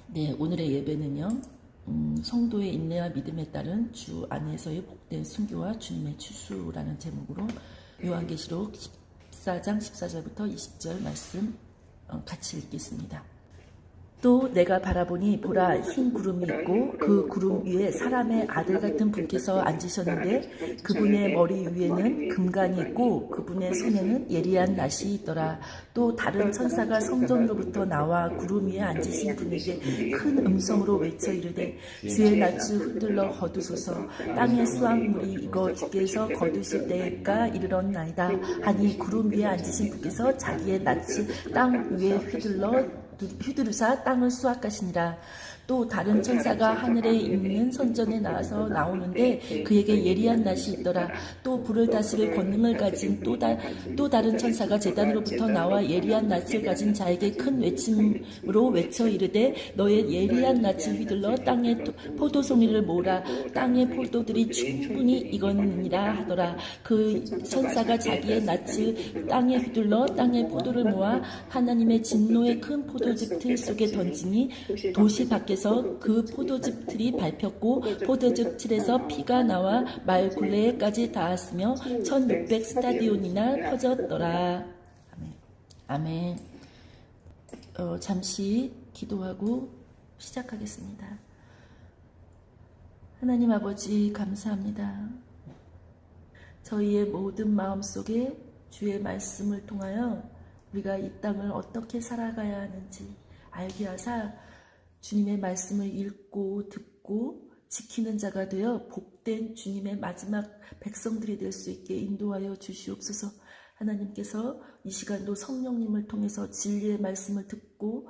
네, 오늘의 예배는요. 성도의 인내와 믿음에 따른 주 안에서의 복된 순교와 주님의 추수라는 제목으로 요한계시록 14장 14절부터 20절 말씀 같이 읽겠습니다. 또 내가 바라보니 보라 흰 구름이 있고 그 구름 위에 사람의 아들 같은 분께서 앉으셨는데 그분의 머리 위에는 금관이 있고 그분의 손에는 예리한 낫이 있더라. 또 다른 천사가 성전으로부터 나와 구름 위에 앉으신 분에게 큰 음성으로 외쳐 이르되 주의 낫을 흔들러 거두소서. 땅의 수확물이 익어 주께서 거두실 때가 이르렀나이다 하니 구름 위에 앉으신 분께서 자기의 낫을 땅 위에 휘두르사 땅을 수확하시니라. 또 다른 천사가 하늘에 있는 선전에 나와서 나오는데 그에게 예리한 낫이 있더라. 또 불을 다스릴 권능을 가진 또 다른 천사가 제단으로부터 나와 예리한 낫을 가진 자에게 큰 외침으로 외쳐 이르되 너의 예리한 낫을 휘둘러 땅에 포도송이를 모으라. 땅의 포도들이 충분히 익었느니라 하더라. 그 천사가 자기의 낫을 땅에 휘둘러 땅의 포도를 모아 하나님의 진노의 큰 포도즙 틀 속에 던지니 도시 밖에서 그 포도즙 틀이 밟혔고 포도즙 틀에서 피가 나와 말 굴레에까지 닿았으며 1600 스타디온이나 퍼졌더라. 아멘. 아멘. 잠시 기도하고 시작하겠습니다. 하나님 아버지 감사합니다. 저희의 모든 마음속에 주의 말씀을 통하여 우리가 이 땅을 어떻게 살아가야 하는지 알게 하사 주님의 말씀을 읽고 듣고 지키는 자가 되어 복된 주님의 마지막 백성들이 될 수 있게 인도하여 주시옵소서. 하나님께서 이 시간도 성령님을 통해서 진리의 말씀을 듣고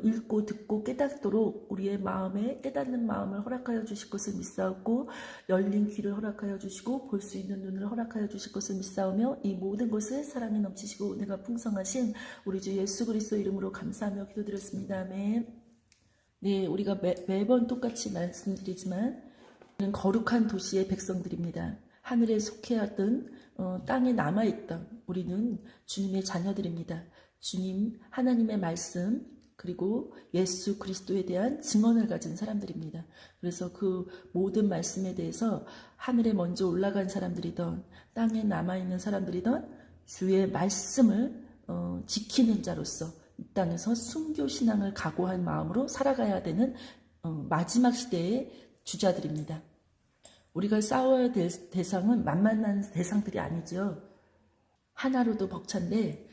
읽고 듣고 깨닫도록 우리의 마음에 깨닫는 마음을 허락하여 주실 것을 믿사옵고 열린 귀를 허락하여 주시고 볼 수 있는 눈을 허락하여 주실 것을 믿사오며 이 모든 것을 사랑에 넘치시고 은혜가 풍성하신 우리 주 예수 그리스도 이름으로 감사하며 기도드렸습니다. 아멘. 네, 우리가 매번 똑같이 말씀드리지만 우리는 거룩한 도시의 백성들입니다. 하늘에 속해하던 땅에 남아있던 우리는 주님의 자녀들입니다. 주님 하나님의 말씀 그리고 예수 그리스도에 대한 증언을 가진 사람들입니다. 그래서 그 모든 말씀에 대해서 하늘에 먼저 올라간 사람들이던 땅에 남아있는 사람들이던 주의 말씀을 지키는 자로서 이 땅에서 순교신앙을 각오한 마음으로 살아가야 되는 마지막 시대의 주자들입니다. 우리가 싸워야 될 대상은 만만한 대상들이 아니죠. 하나로도 벅찬데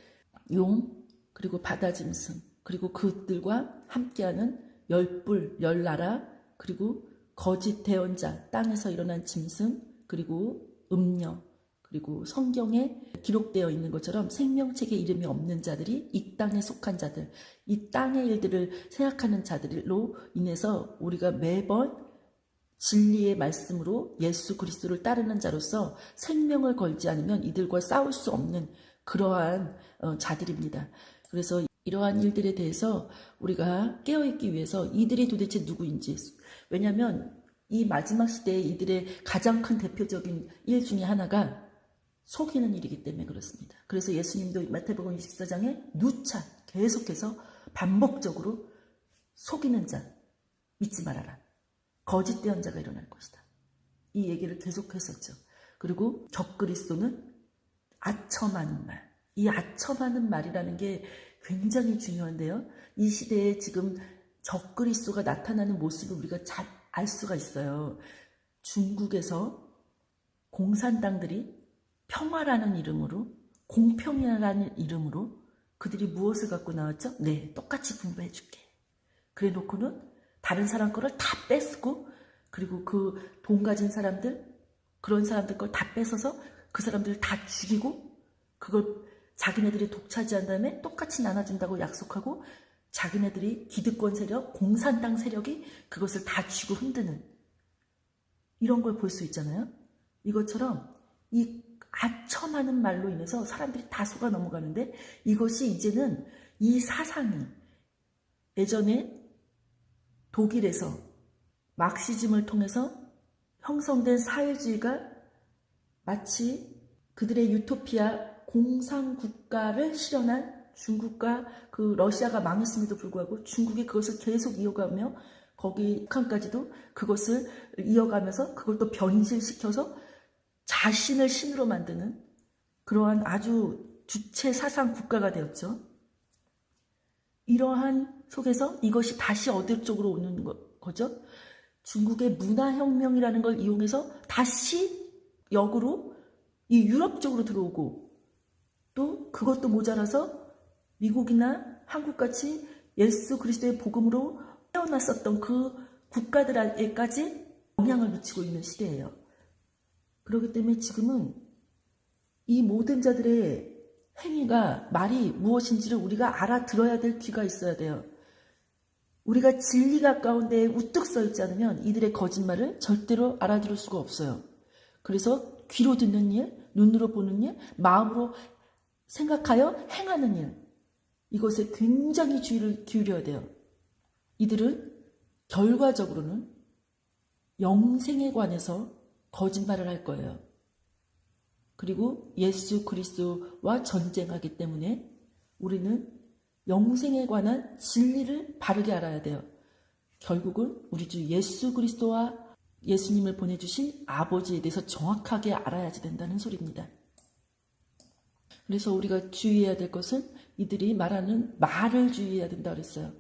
용 그리고 바다짐승 그리고 그들과 함께하는 열불 열나라 그리고 거짓 대언자 땅에서 일어난 짐승 그리고 음녀 그리고 성경에 기록되어 있는 것처럼 생명책에 이름이 없는 자들이 이 땅에 속한 자들, 이 땅의 일들을 생각하는 자들로 인해서 우리가 매번 진리의 말씀으로 예수 그리스도를 따르는 자로서 생명을 걸지 않으면 이들과 싸울 수 없는 그러한 자들입니다. 그래서 이러한 일들에 대해서 우리가 깨어있기 위해서 이들이 도대체 누구인지, 왜냐하면 이 마지막 시대에 이들의 가장 큰 대표적인 일 중에 하나가 속이는 일이기 때문에 그렇습니다. 그래서 예수님도 마태복음 24장에 누차 계속해서 반복적으로 속이는 자 믿지 말아라. 거짓 대언자가 일어날 것이다. 이 얘기를 계속했었죠. 그리고 적그리스도는 아첨하는 말. 이 아첨하는 말이라는 게 굉장히 중요한데요. 이 시대에 지금 적그리스도가 나타나는 모습을 우리가 잘 알 수가 있어요. 중국에서 공산당들이 평화라는 이름으로 공평이라는 이름으로 그들이 무엇을 갖고 나왔죠? 네, 똑같이 분배해 줄게. 그래 놓고는 다른 사람 거를 다 뺏고 그리고 그 돈 가진 사람들 그런 사람들 걸 다 뺏어서 그 사람들을 다 죽이고 그걸 자기네들이 독차지한 다음에 똑같이 나눠준다고 약속하고 자기네들이 기득권 세력, 공산당 세력이 그것을 다 쥐고 흔드는 이런 걸 볼 수 있잖아요. 이것처럼 이 아첨하는 말로 인해서 사람들이 다 속아 넘어가는데 이것이 이제는 이 사상이 예전에 독일에서 막시즘을 통해서 형성된 사회주의가 마치 그들의 유토피아 공산국가를 실현한 중국과 그 러시아가 망했음에도 불구하고 중국이 그것을 계속 이어가며 거기 북한까지도 그것을 이어가면서 그걸 또 변질시켜서 자신을 신으로 만드는 그러한 아주 주체 사상 국가가 되었죠. 이러한 속에서 이것이 다시 어디 쪽으로 오는 거죠? 중국의 문화혁명이라는 걸 이용해서 다시 역으로 이 유럽 쪽으로 들어오고 또 그것도 모자라서 미국이나 한국같이 예수 그리스도의 복음으로 태어났었던 그 국가들에게까지 영향을 미치고 있는 시대예요. 그렇기 때문에 지금은 이 모든 자들의 행위가 말이 무엇인지를 우리가 알아들어야 될 귀가 있어야 돼요. 우리가 진리가 가운데 우뚝 서 있지 않으면 이들의 거짓말을 절대로 알아들을 수가 없어요. 그래서 귀로 듣는 일, 눈으로 보는 일, 마음으로 생각하여 행하는 일, 이것에 굉장히 주의를 기울여야 돼요. 이들은 결과적으로는 영생에 관해서 거짓말을 할 거예요. 그리고 예수 그리스도와 전쟁하기 때문에 우리는 영생에 관한 진리를 바르게 알아야 돼요. 결국은 우리 주 예수 그리스도와 예수님을 보내주신 아버지에 대해서 정확하게 알아야지 된다는 소리입니다. 그래서 우리가 주의해야 될 것은 이들이 말하는 말을 주의해야 된다고 그랬어요.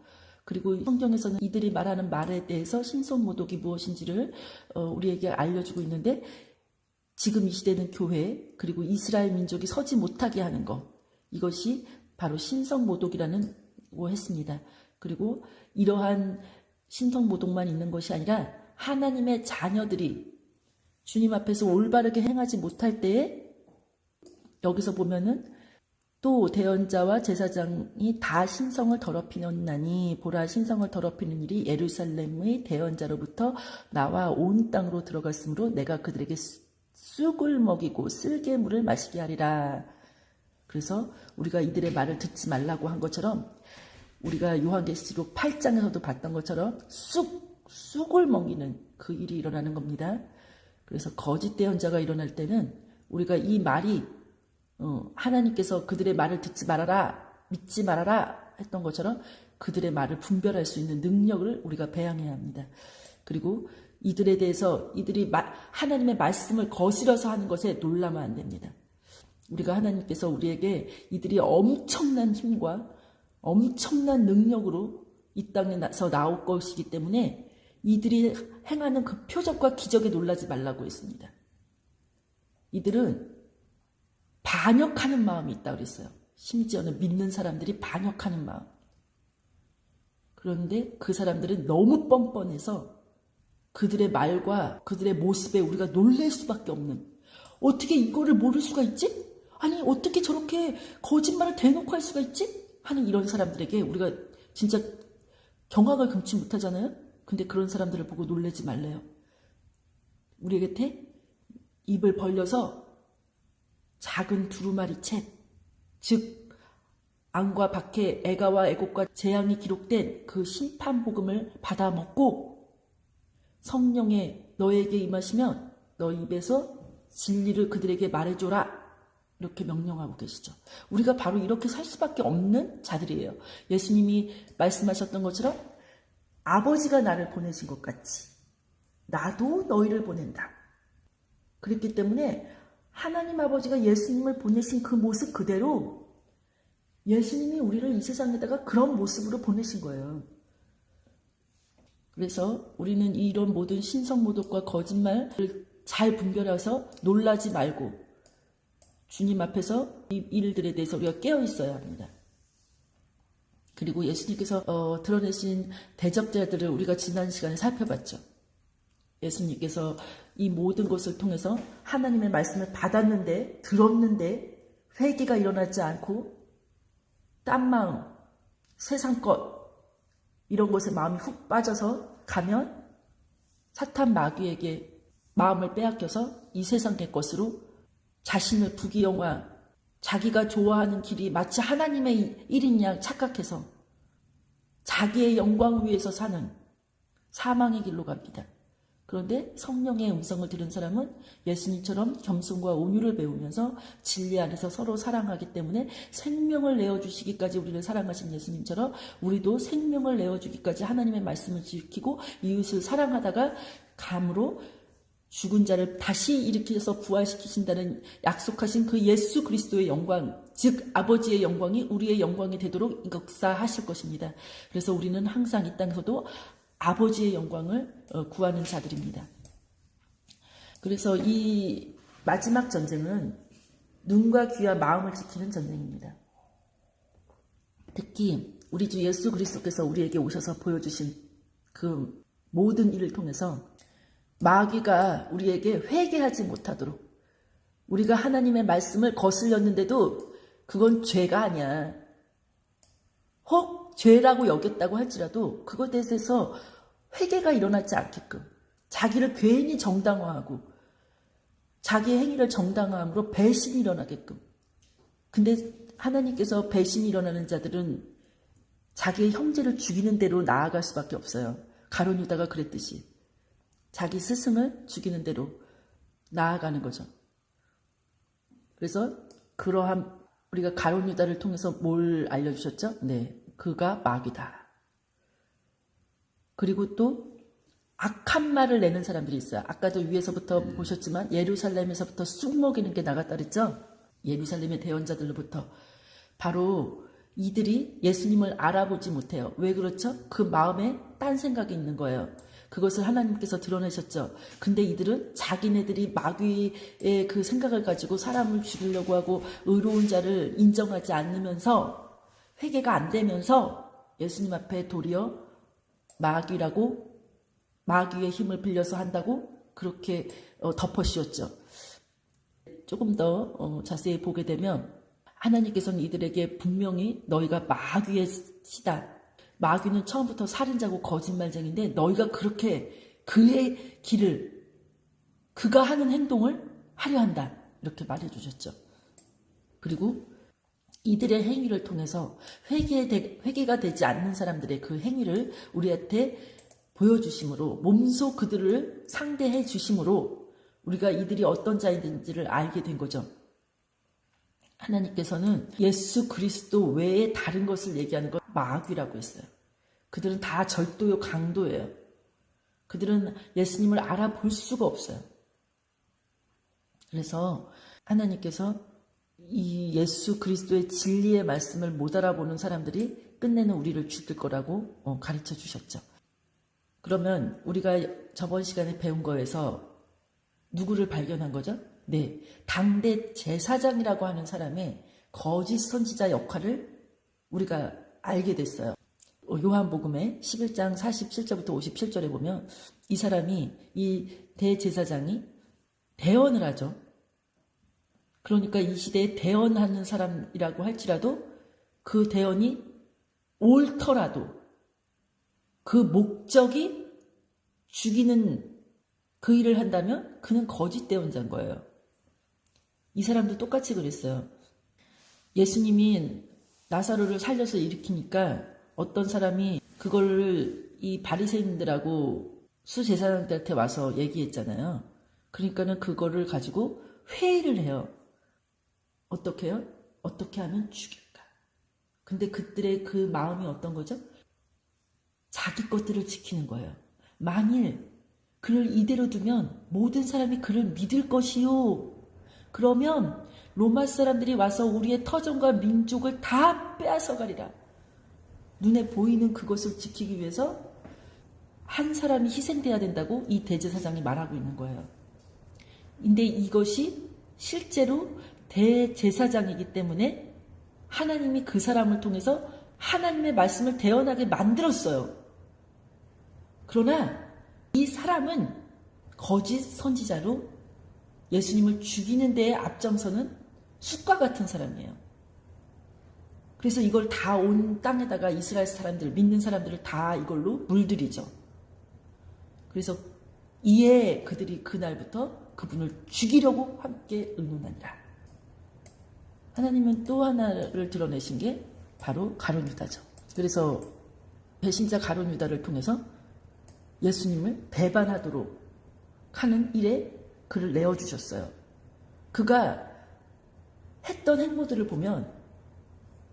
그리고 성경에서는 이들이 말하는 말에 대해서 신성모독이 무엇인지를 우리에게 알려주고 있는데 지금 이 시대는 교회 그리고 이스라엘 민족이 서지 못하게 하는 것, 이것이 바로 신성모독이라는 거 했습니다. 그리고 이러한 신성모독만 있는 것이 아니라 하나님의 자녀들이 주님 앞에서 올바르게 행하지 못할 때에 여기서 보면은 또 대언자와 제사장이 다 신성을 더럽히었나니 보라 신성을 더럽히는 일이 예루살렘의 대언자로부터 나와 온 땅으로 들어갔으므로 내가 그들에게 쑥을 먹이고 쓸개물을 마시게 하리라. 그래서 우리가 이들의 말을 듣지 말라고 한 것처럼 우리가 요한계시록 8장에서도 봤던 것처럼 쑥을 먹이는 그 일이 일어나는 겁니다. 그래서 거짓 대언자가 일어날 때는 우리가 이 말이 하나님께서 그들의 말을 듣지 말아라, 믿지 말아라 했던 것처럼 그들의 말을 분별할 수 있는 능력을 우리가 배양해야 합니다. 그리고 이들에 대해서 이들이 하나님의 말씀을 거스려서 하는 것에 놀라면 안 됩니다. 우리가 하나님께서 우리에게 이들이 엄청난 힘과 엄청난 능력으로 이 땅에서 나올 것이기 때문에 이들이 행하는 그 표적과 기적에 놀라지 말라고 했습니다. 이들은 반역하는 마음이 있다고 그랬어요. 심지어는 믿는 사람들이 반역하는 마음. 그런데 그 사람들은 너무 뻔뻔해서 그들의 말과 그들의 모습에 우리가 놀랄 수밖에 없는, 어떻게 이거를 모를 수가 있지? 아니 어떻게 저렇게 거짓말을 대놓고 할 수가 있지? 하는 이런 사람들에게 우리가 진짜 경악을 금치 못하잖아요. 근데 그런 사람들을 보고 놀라지 말래요. 우리 곁에 입을 벌려서 작은 두루마리 책, 즉 안과 박해, 애가와 애곡과 재앙이 기록된 그 심판 복음을 받아 먹고 성령의 너에게 임하시면 너 입에서 진리를 그들에게 말해줘라, 이렇게 명령하고 계시죠. 우리가 바로 이렇게 살 수밖에 없는 자들이에요. 예수님이 말씀하셨던 것처럼 아버지가 나를 보내신 것 같이 나도 너희를 보낸다. 그랬기 때문에 하나님 아버지가 예수님을 보내신 그 모습 그대로 예수님이 우리를 이 세상에다가 그런 모습으로 보내신 거예요. 그래서 우리는 이런 모든 신성모독과 거짓말을 잘 분별해서 놀라지 말고 주님 앞에서 이 일들에 대해서 우리가 깨어 있어야 합니다. 그리고 예수님께서 드러내신 대적자들을 우리가 지난 시간에 살펴봤죠. 예수님께서 이 모든 것을 통해서 하나님의 말씀을 받았는데, 들었는데 회개가 일어나지 않고 딴 마음, 세상 것 이런 것에 마음이 훅 빠져서 가면 사탄 마귀에게 마음을 빼앗겨서 이 세상의 것으로 자신을 부귀영화, 자기가 좋아하는 길이 마치 하나님의 일인 양 착각해서 자기의 영광을 위해서 사는 사망의 길로 갑니다. 그런데 성령의 음성을 들은 사람은 예수님처럼 겸손과 온유를 배우면서 진리 안에서 서로 사랑하기 때문에 생명을 내어주시기까지 우리를 사랑하신 예수님처럼 우리도 생명을 내어주기까지 하나님의 말씀을 지키고 이웃을 사랑하다가 감으로 죽은 자를 다시 일으켜서 부활시키신다는 약속하신 그 예수 그리스도의 영광, 즉 아버지의 영광이 우리의 영광이 되도록 역사하실 것입니다. 그래서 우리는 항상 이 땅에서도 아버지의 영광을 구하는 자들입니다. 그래서 이 마지막 전쟁은 눈과 귀와 마음을 지키는 전쟁입니다. 특히 우리 주 예수 그리스도께서 우리에게 오셔서 보여주신 그 모든 일을 통해서 마귀가 우리에게 회개하지 못하도록, 우리가 하나님의 말씀을 거슬렸는데도 그건 죄가 아니야. 혹 죄라고 여겼다고 할지라도 그것에 대해서 회개가 일어나지 않게끔 자기를 괜히 정당화하고 자기의 행위를 정당화함으로 배신이 일어나게끔. 근데 하나님께서 배신이 일어나는 자들은 자기의 형제를 죽이는 대로 나아갈 수밖에 없어요. 가룟 유다가 그랬듯이 자기 스승을 죽이는 대로 나아가는 거죠. 그래서 그러한 우리가 가룟 유다를 통해서 뭘 알려주셨죠? 네, 그가 마귀다. 그리고 또 악한 말을 내는 사람들이 있어요. 아까도 위에서부터 보셨지만 예루살렘에서부터 쑥 먹이는 게 나갔다 그랬죠? 예루살렘의 대언자들로부터. 바로 이들이 예수님을 알아보지 못해요. 왜 그렇죠? 그 마음에 딴 생각이 있는 거예요. 그것을 하나님께서 드러내셨죠. 근데 이들은 자기네들이 마귀의 그 생각을 가지고 사람을 죽이려고 하고 의로운 자를 인정하지 않으면서 회개가 안 되면서 예수님 앞에 도리어 마귀라고, 마귀의 힘을 빌려서 한다고 그렇게 덮어씌웠죠. 조금 더 자세히 보게 되면 하나님께서는 이들에게 분명히 너희가 마귀의 씨다. 마귀는 처음부터 살인자고 거짓말쟁인데 너희가 그렇게 그의 길을, 그가 하는 행동을 하려 한다. 이렇게 말해주셨죠. 그리고 이들의 행위를 통해서 회개가 되지 않는 사람들의 그 행위를 우리한테 보여주심으로, 몸소 그들을 상대해 주심으로 우리가 이들이 어떤 자인지를 알게 된 거죠. 하나님께서는 예수 그리스도 외에 다른 것을 얘기하는 걸 마귀라고 했어요. 그들은 다 절도요, 강도예요. 그들은 예수님을 알아볼 수가 없어요. 그래서 하나님께서 이 예수 그리스도의 진리의 말씀을 못 알아보는 사람들이 끝내는 우리를 죽일 거라고 가르쳐 주셨죠. 그러면 우리가 저번 시간에 배운 거에서 누구를 발견한 거죠? 네, 당대 제사장이라고 하는 사람의 거짓 선지자 역할을 우리가 알게 됐어요. 요한복음의 11장 47절부터 57절에 보면 이 사람이, 이 대제사장이 대언을 하죠. 그러니까 이 시대에 대언하는 사람이라고 할지라도 그 대언이 옳더라도 그 목적이 죽이는 그 일을 한다면 그는 거짓 대언자인 거예요. 이 사람도 똑같이 그랬어요. 예수님이 나사로를 살려서 일으키니까 어떤 사람이 그거를 이 바리새인들하고 수제사장들한테 와서 얘기했잖아요. 그러니까는 그거를 가지고 회의를 해요. 어떻게 해요? 어떻게 하면 죽일까? 근데 그들의 그 마음이 어떤 거죠? 자기 것들을 지키는 거예요. 만일 그를 이대로 두면 모든 사람이 그를 믿을 것이요. 그러면 로마 사람들이 와서 우리의 터전과 민족을 다 빼앗아가리라. 눈에 보이는 그것을 지키기 위해서 한 사람이 희생돼야 된다고 이 대제사장이 말하고 있는 거예요. 근데 이것이 실제로 대제사장이기 때문에 하나님이 그 사람을 통해서 하나님의 말씀을 대언하게 만들었어요. 그러나 이 사람은 거짓 선지자로 예수님을 죽이는 데에 앞장서는 숫과 같은 사람이에요. 그래서 이걸 다 온 땅에다가 이스라엘 사람들, 믿는 사람들을 다 이걸로 물들이죠. 그래서 이에 그들이 그날부터 그분을 죽이려고 함께 의논하니라. 하나님은 또 하나를 드러내신 게 바로 가룟 유다죠. 그래서 배신자 가룟 유다를 통해서 예수님을 배반하도록 하는 일에 그를 내어주셨어요. 그가 했던 행보들을 보면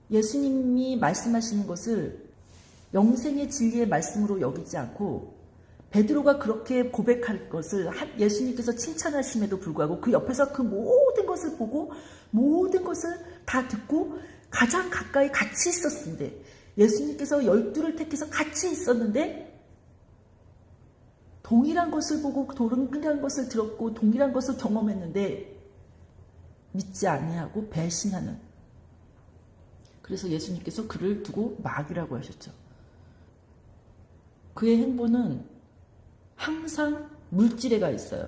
예수님이 말씀하시는 것을 영생의 진리의 말씀으로 여기지 않고 베드로가 그렇게 고백할 것을 예수님께서 칭찬하심에도 불구하고 그 옆에서 그 모든 것을 보고 모든 것을 다 듣고 가장 가까이 같이 있었는데 예수님께서 12를 택해서 같이 있었는데 동일한 것을 보고 동일한 것을 들었고 동일한 것을 경험했는데 믿지 아니하고 배신하는, 그래서 예수님께서 그를 두고 마귀라고 하셨죠. 그의 행보는 항상 물질에가 있어요.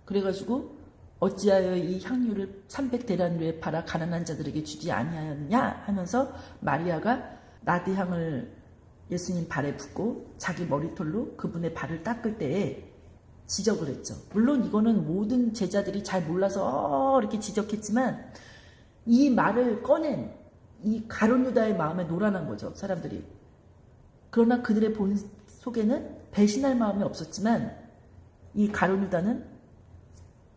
그래가지고 어찌하여 이 향유를 300데나리오에 팔아 가난한 자들에게 주지 아니하였느냐 하면서 마리아가 나드향을 예수님 발에 붓고 자기 머리털로 그분의 발을 닦을 때에 지적을 했죠. 물론 이거는 모든 제자들이 잘 몰라서 이렇게 지적했지만 이 말을 꺼낸 이 가룟 유다의 마음에 노란한 거죠, 사람들이. 그러나 그들의 본 속에는 배신할 마음이 없었지만 이 가룟 유다는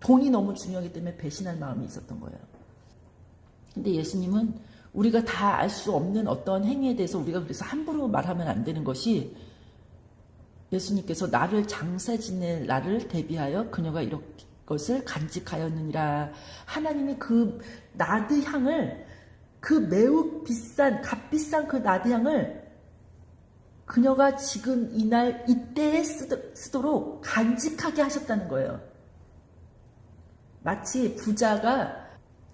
돈이 너무 중요하기 때문에 배신할 마음이 있었던 거예요. 근데 예수님은 우리가 다 알 수 없는 어떤 행위에 대해서 우리가 그래서 함부로 말하면 안 되는 것이, 예수님께서 나를 장사 지낼 나를 대비하여 그녀가 이것을 간직하였느니라. 하나님이 그 나드향을, 그 매우 비싼 값비싼 그 나드향을 그녀가 지금 이날 이때에 쓰도록 간직하게 하셨다는 거예요. 마치 부자가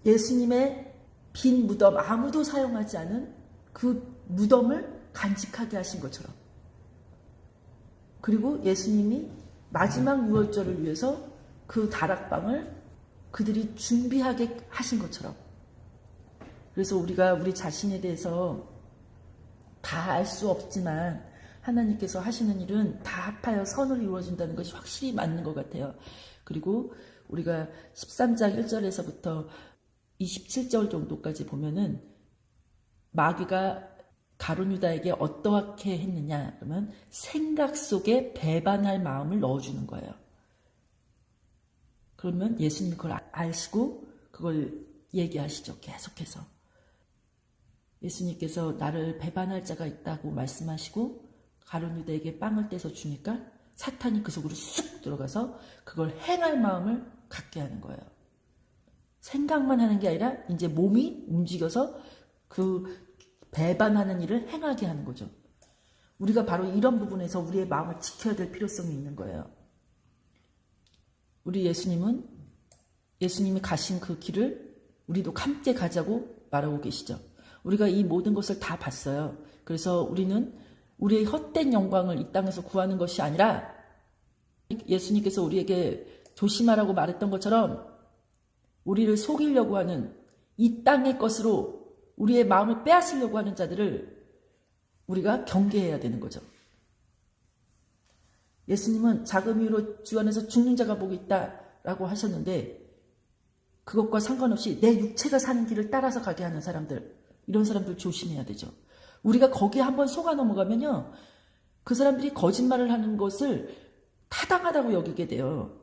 예수님의 빈 무덤, 아무도 사용하지 않은 그 무덤을 간직하게 하신 것처럼, 그리고 예수님이 마지막 유월절을 위해서 그 다락방을 그들이 준비하게 하신 것처럼, 그래서 우리가 우리 자신에 대해서 다 알 수 없지만 하나님께서 하시는 일은 다 합하여 선으로 이루어진다는 것이 확실히 맞는 것 같아요. 그리고 우리가 13장 1절에서부터 27절 정도까지 보면은 마귀가 가룟 유다에게 어떻게 했느냐 그러면 생각 속에 배반할 마음을 넣어주는 거예요. 그러면 예수님이 그걸 아시고 그걸 얘기하시죠. 계속해서 예수님께서 나를 배반할 자가 있다고 말씀하시고 가룟 유다에게 빵을 떼서 주니까 사탄이 그 속으로 쑥 들어가서 그걸 행할 마음을 갖게 하는 거예요. 생각만 하는 게 아니라 이제 몸이 움직여서 그 배반하는 일을 행하게 하는 거죠. 우리가 바로 이런 부분에서 우리의 마음을 지켜야 될 필요성이 있는 거예요. 우리 예수님이 가신 그 길을 우리도 함께 가자고 말하고 계시죠. 우리가 이 모든 것을 다 봤어요. 그래서 우리는 우리의 헛된 영광을 이 땅에서 구하는 것이 아니라 예수님께서 우리에게 조심하라고 말했던 것처럼 우리를 속이려고 하는 이 땅의 것으로 우리의 마음을 빼앗으려고 하는 자들을 우리가 경계해야 되는 거죠. 예수님은 작은 이유로 주 안에서 죽는 자가 복이 있다라고 하셨는데 그것과 상관없이 내 육체가 사는 길을 따라서 가게 하는 사람들, 이런 사람들 조심해야 되죠. 우리가 거기에 한번 속아 넘어가면요, 그 사람들이 거짓말을 하는 것을 타당하다고 여기게 돼요.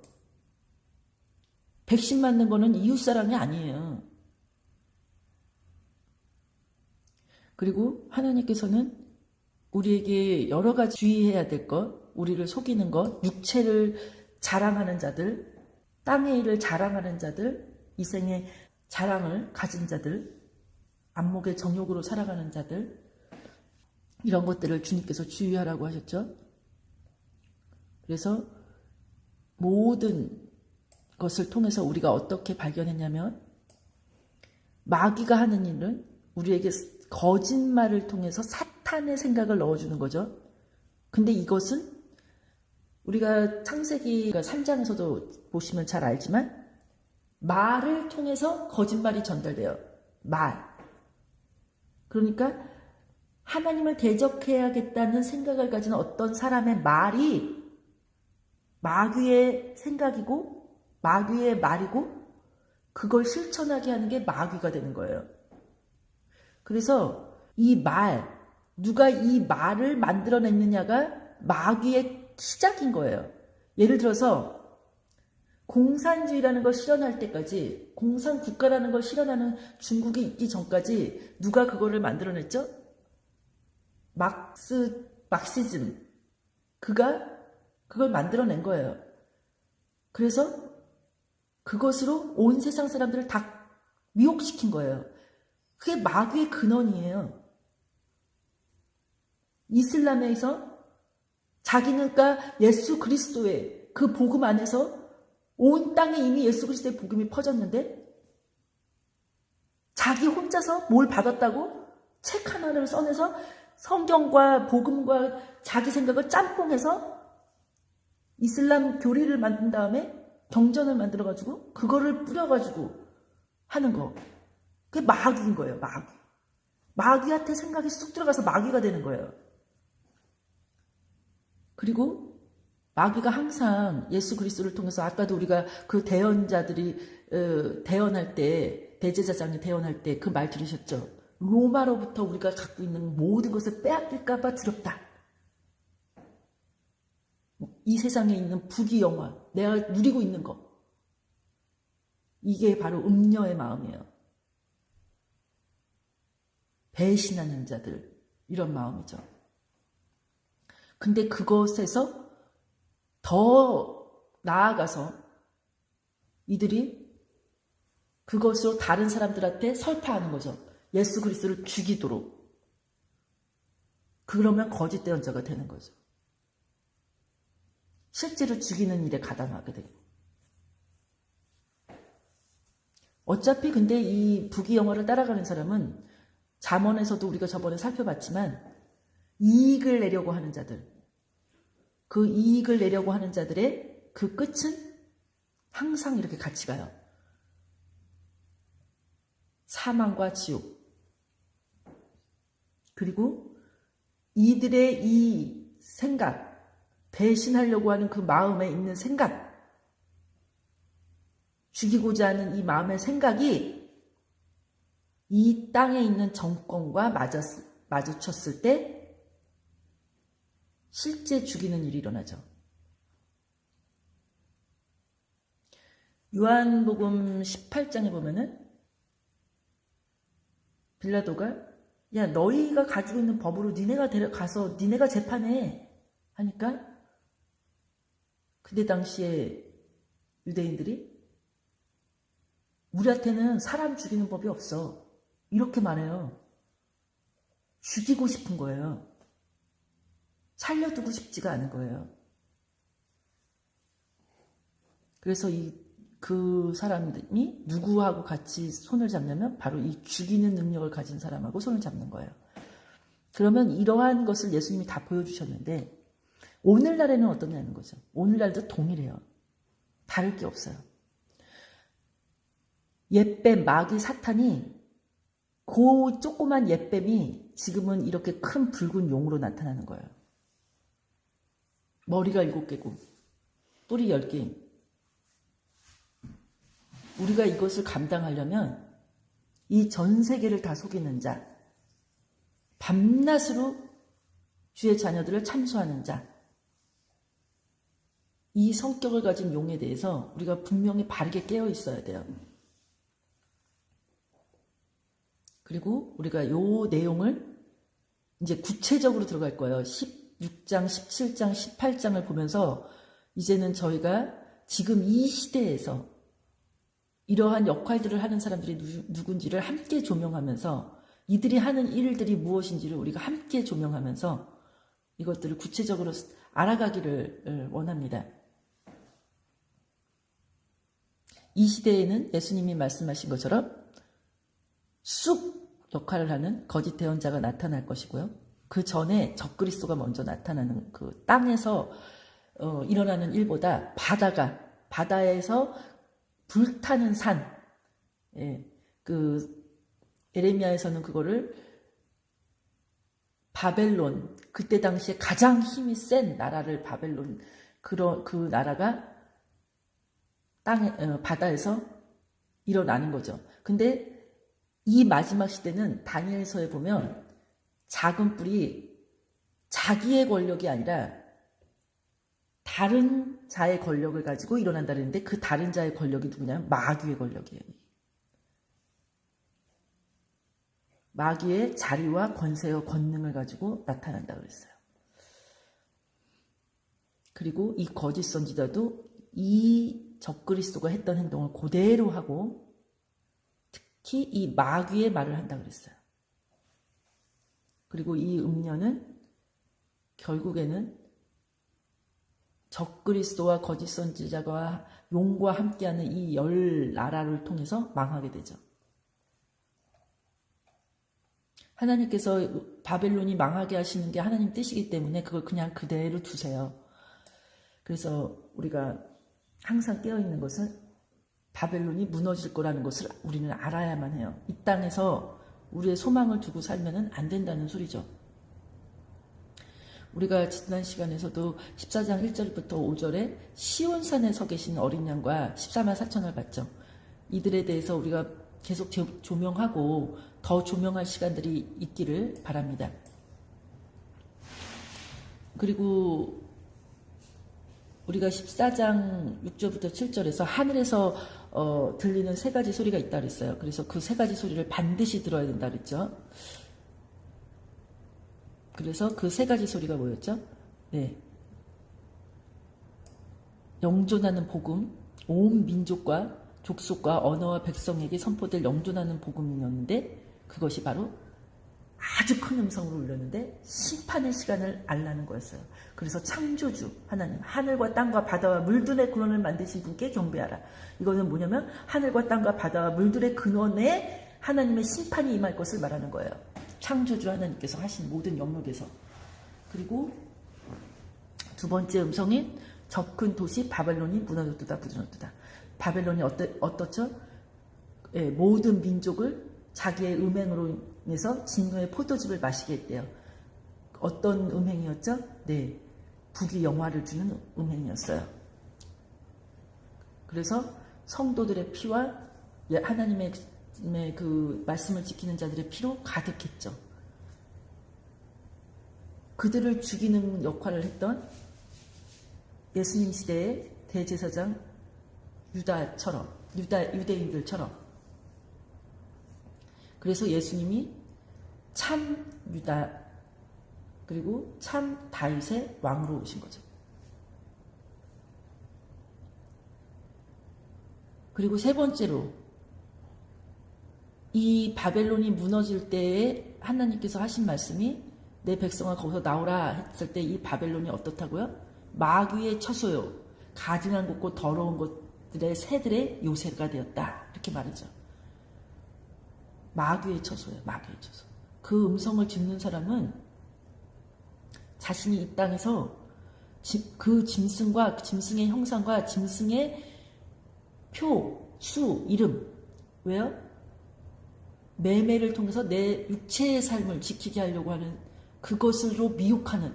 백신 맞는 거는 이웃사랑이 아니에요. 그리고 하나님께서는 우리에게 여러 가지 주의해야 될 것, 우리를 속이는 것, 육체를 자랑하는 자들, 땅의 일을 자랑하는 자들, 이생의 자랑을 가진 자들, 안목의 정욕으로 살아가는 자들, 이런 것들을 주님께서 주의하라고 하셨죠. 그래서 모든 것을 통해서 우리가 어떻게 발견했냐면 마귀가 하는 일은 우리에게 거짓말을 통해서 사탄의 생각을 넣어주는 거죠. 근데 이것은 우리가 창세기 3장에서도 보시면 잘 알지만 말을 통해서 거짓말이 전달돼요. 말. 그러니까 하나님을 대적해야겠다는 생각을 가진 어떤 사람의 말이 마귀의 생각이고 마귀의 말이고 그걸 실천하게 하는 게 마귀가 되는 거예요. 그래서 이 말, 누가 이 말을 만들어냈느냐가 마귀의 시작인 거예요. 예를 들어서 공산주의라는 걸 실현할 때까지, 공산국가라는 걸 실현하는 중국이 있기 전까지 누가 그거를 만들어냈죠? 막시즘. 그가 그걸 만들어낸 거예요. 그래서 그것으로 온 세상 사람들을 다 미혹시킨 거예요. 그게 마귀의 근원이에요. 이슬람에서 자기는 그러니까 예수 그리스도의 그 복음 안에서 온 땅에 이미 예수 그리스도의 복음이 퍼졌는데 자기 혼자서 뭘 받았다고 책 하나를 써내서 성경과 복음과 자기 생각을 짬뽕해서 이슬람 교리를 만든 다음에 경전을 만들어가지고 그거를 뿌려가지고 하는 거. 그게 마귀인 거예요. 마귀. 마귀한테 생각이 쑥 들어가서 마귀가 되는 거예요. 그리고 마귀가 항상 예수 그리스도를 통해서 아까도 우리가 그 대언자들이 대언할 때 대제사장이 대언할 때 그 말 들으셨죠? 로마로부터 우리가 갖고 있는 모든 것을 빼앗길까 봐 두렵다. 이 세상에 있는 부귀영화, 내가 누리고 있는 것. 이게 바로 음녀의 마음이에요. 배신하는 자들, 이런 마음이죠. 근데 그것에서 더 나아가서 이들이 그것으로 다른 사람들한테 설파하는 거죠. 예수 그리스도를 죽이도록. 그러면 거짓 대언자가 되는 거죠. 실제로 죽이는 일에 가담하게 되고. 어차피 근데 이 부귀영화를 따라가는 사람은 잠언에서도 우리가 저번에 살펴봤지만 이익을 내려고 하는 자들, 그 이익을 내려고 하는 자들의 그 끝은 항상 이렇게 같이 가요. 사망과 지옥. 그리고 이들의 이 생각, 배신하려고 하는 그 마음에 있는 생각, 죽이고자 하는 이 마음의 생각이 이 땅에 있는 정권과 마주쳤을 때 실제 죽이는 일이 일어나죠. 요한복음 18장에 보면은 빌라도가 야 너희가 가지고 있는 법으로 니네가 데려가서 니네가 재판해 하니까 그때 당시에 유대인들이 우리한테는 사람 죽이는 법이 없어. 이렇게 말해요. 죽이고 싶은 거예요. 살려두고 싶지가 않은 거예요. 그래서 그 사람이 누구하고 같이 손을 잡냐면 바로 이 죽이는 능력을 가진 사람하고 손을 잡는 거예요. 그러면 이러한 것을 예수님이 다 보여주셨는데 오늘날에는 어떠냐는 거죠. 오늘날도 동일해요. 다를 게 없어요. 옛뱀, 마귀, 사탄이 그 조그만 옛뱀이 지금은 이렇게 큰 붉은 용으로 나타나는 거예요. 머리가 7개고 뿔이 10개. 우리가 이것을 감당하려면 이 전 세계를 다 속이는 자, 밤낮으로 주의 자녀들을 참수하는 자, 이 성격을 가진 용에 대해서 우리가 분명히 바르게 깨어 있어야 돼요. 그리고 우리가 요 내용을 이제 구체적으로 들어갈 거예요. 16장, 17장, 18장을 보면서 이제는 저희가 지금 이 시대에서 이러한 역할들을 하는 사람들이 누군지를 함께 조명하면서 이들이 하는 일들이 무엇인지를 우리가 함께 조명하면서 이것들을 구체적으로 알아가기를 원합니다. 이 시대에는 예수님이 말씀하신 것처럼 쑥 역할을 하는 거짓 대언자가 나타날 것이고요. 그 전에 적그리스도가 먼저 나타나는 그 땅에서 일어나는 일보다 바다에서 불타는 산, 그 에레미야에서는 그거를 바벨론, 그때 당시에 가장 힘이 센 나라를 바벨론, 그 나라가 바다에서 일어나는 거죠. 근데 이 마지막 시대는 다니엘서에 보면 작은 뿔이 자기의 권력이 아니라 다른 자의 권력을 가지고 일어난다는데 그 다른 자의 권력이 누구냐면 마귀의 권력이에요. 마귀의 자리와 권세와 권능을 가지고 나타난다 그랬어요. 그리고 이 거짓 선지자도 이 적그리스도가 했던 행동을 그대로 하고 특히 이 마귀의 말을 한다 그랬어요. 그리고 이 음녀는 결국에는 적그리스도와 거짓 선지자가 용과 함께하는 이 열 나라를 통해서 망하게 되죠. 하나님께서 바벨론이 망하게 하시는 게 하나님 뜻이기 때문에 그걸 그냥 그대로 두세요. 그래서 우리가 항상 깨어있는 것은 바벨론이 무너질 거라는 것을 우리는 알아야만 해요. 이 땅에서 우리의 소망을 두고 살면 안 된다는 소리죠. 우리가 지난 시간에서도 14장 1절부터 5절에 시온산에 서 계신 어린 양과 14만 4천을 봤죠. 이들에 대해서 우리가 계속 조명하고 더 조명할 시간들이 있기를 바랍니다. 그리고 우리가 14장 6절부터 7절에서 하늘에서 들리는 세 가지 소리가 있다 그랬어요. 그래서 그 세 가지 소리를 반드시 들어야 된다 그랬죠. 그래서 그 세 가지 소리가 뭐였죠? 네. 영존하는 복음, 온 민족과 족속과 언어와 백성에게 선포될 영존하는 복음이었는데 그것이 바로 아주 큰 음성으로 울렸는데 심판의 시간을 알라는 거였어요. 그래서 창조주 하나님, 하늘과 땅과 바다와 물들의 근원을 만드신 분께 경배하라. 이거는 뭐냐면 하늘과 땅과 바다와 물들의 근원에 하나님의 심판이 임할 것을 말하는 거예요. 창조주 하나님께서 하신 모든 영역에서. 그리고 두 번째 음성인 접근 도시 바벨론이 무너졌도다 부서졌도다. 바벨론이 어떻죠? 예, 모든 민족을 자기의 음행으로 인해서 진노의 포도즙을 마시게 했대요. 어떤 음행이었죠? 네, 북이 영화를 주는 음행이었어요. 그래서 성도들의 피와 하나님의 그 말씀을 지키는 자들의 피로 가득했죠. 그들을 죽이는 역할을 했던 예수님 시대의 대제사장 유대인들처럼. 그래서 예수님이 참 유다 그리고 참 다윗의 왕으로 오신 거죠. 그리고 세 번째로 이 바벨론이 무너질 때에 하나님께서 하신 말씀이 내 백성아 거기서 나오라 했을 때 이 바벨론이 어떻다고요? 마귀의 처소요, 가증한 곳과 더러운 것들의 새들의 요새가 되었다 이렇게 말이죠. 마귀의 처소예요. 마귀의 처소. 그 음성을 듣는 사람은 자신이 이 땅에서 그 짐승과 짐승의 형상과 짐승의 표, 수, 이름. 왜요? 매매를 통해서 내 육체의 삶을 지키게 하려고 하는 그것으로 미혹하는,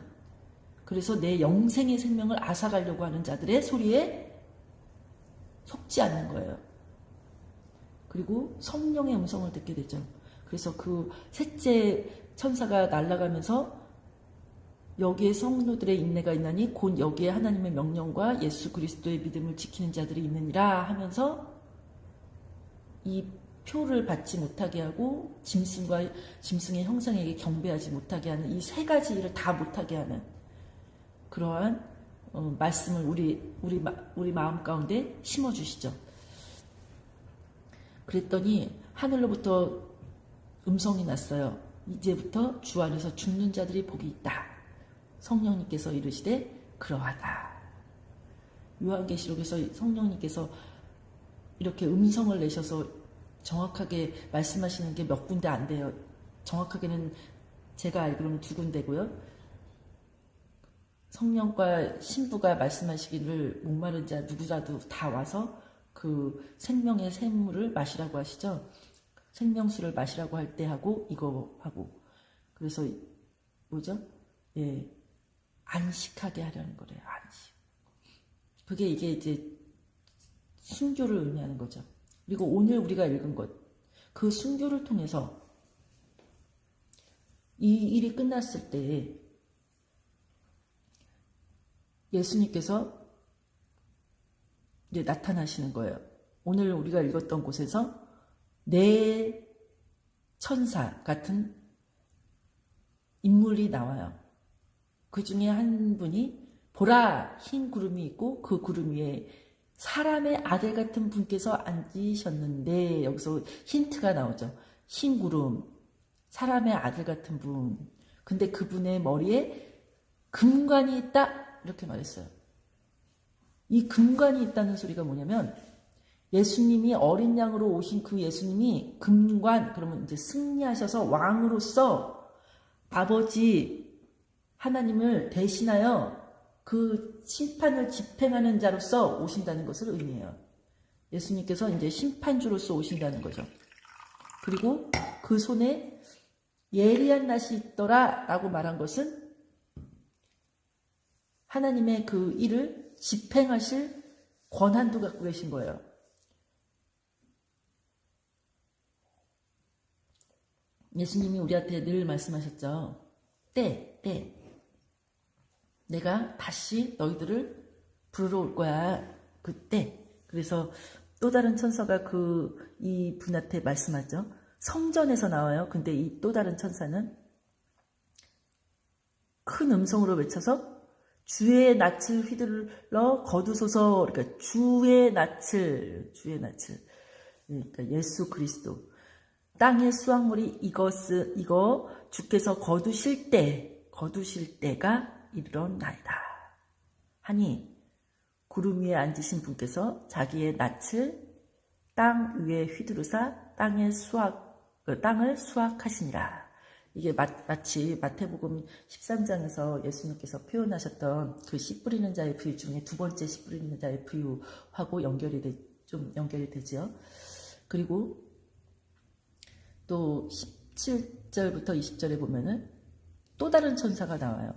그래서 내 영생의 생명을 앗아가려고 하는 자들의 소리에 속지 않는 거예요. 그리고 성령의 음성을 듣게 되죠. 그래서 그 셋째 천사가 날아가면서 여기에 성도들의 인내가 있나니 곧 여기에 하나님의 명령과 예수 그리스도의 믿음을 지키는 자들이 있느니라 하면서 이 표를 받지 못하게 하고 짐승과 짐승의 형상에게 경배하지 못하게 하는 이 세 가지 일을 다 못하게 하는 그러한 말씀을 우리 마음 가운데 심어주시죠. 그랬더니 하늘로부터 음성이 났어요. 이제부터 주 안에서 죽는 자들이 복이 있다. 성령님께서 이르시되 그러하다. 요한계시록에서 성령님께서 이렇게 음성을 내셔서 정확하게 말씀하시는 게 몇 군데 안 돼요. 정확하게는 제가 알기로는 2군데고요. 성령과 신부가 말씀하시기를 목마른 자 누구라도 다 와서 그 생명의 샘물을 마시라고 하시죠. 생명수를 마시라고 할 때 하고 이거 하고. 그래서 뭐죠? 예, 안식하게 하려는 거래요. 안식. 그게 이게 순교를 의미하는 거죠. 그리고 오늘 우리가 읽은 것, 그 순교를 통해서 이 일이 끝났을 때 예수님께서 이제 나타나시는 거예요. 오늘 우리가 읽었던 곳에서 네 천사 같은 인물이 나와요. 그 중에 한 분이 보라 흰 구름이 있고 그 구름 위에 사람의 아들 같은 분께서 앉으셨는데, 여기서 힌트가 나오죠. 흰 구름, 사람의 아들 같은 분. 근데 그분의 머리에 금관이 있다 이렇게 말했어요. 이 금관이 있다는 소리가 뭐냐면, 예수님이 어린 양으로 오신 그 예수님이 금관, 그러면 이제 승리하셔서 왕으로서 아버지 하나님을 대신하여 그 심판을 집행하는 자로서 오신다는 것을 의미해요. 예수님께서 이제 심판주로서 오신다는 거죠. 그리고 그 손에 예리한 낫이 있더라 라고 말한 것은 하나님의 그 일을 집행하실 권한도 갖고 계신 거예요. 예수님이 우리한테 늘 말씀하셨죠. 때. 내가 다시 너희들을 부르러 올 거야. 그때. 그래서 또 다른 천사가 이 분한테 말씀하죠. 성전에서 나와요. 근데 이 또 다른 천사는 큰 음성으로 외쳐서 주의 낯을 휘둘러 거두소서. 그러니까 주의 낯을. 그러니까 예수 그리스도. 땅의 수확물이 이거 주께서 거두실 때가 이르렀나이다 하니, 구름 위에 앉으신 분께서 자기의 낯을 땅 위에 휘두르사 땅을 수확하시니라. 이게 마치 마태복음 13장에서 예수님께서 표현하셨던 그 씨 뿌리는 자의 비유 중에 두 번째 씨 뿌리는 자의 비유하고 좀 연결이 되죠. 그리고 또 17절부터 20절에 보면은 또 다른 천사가 나와요.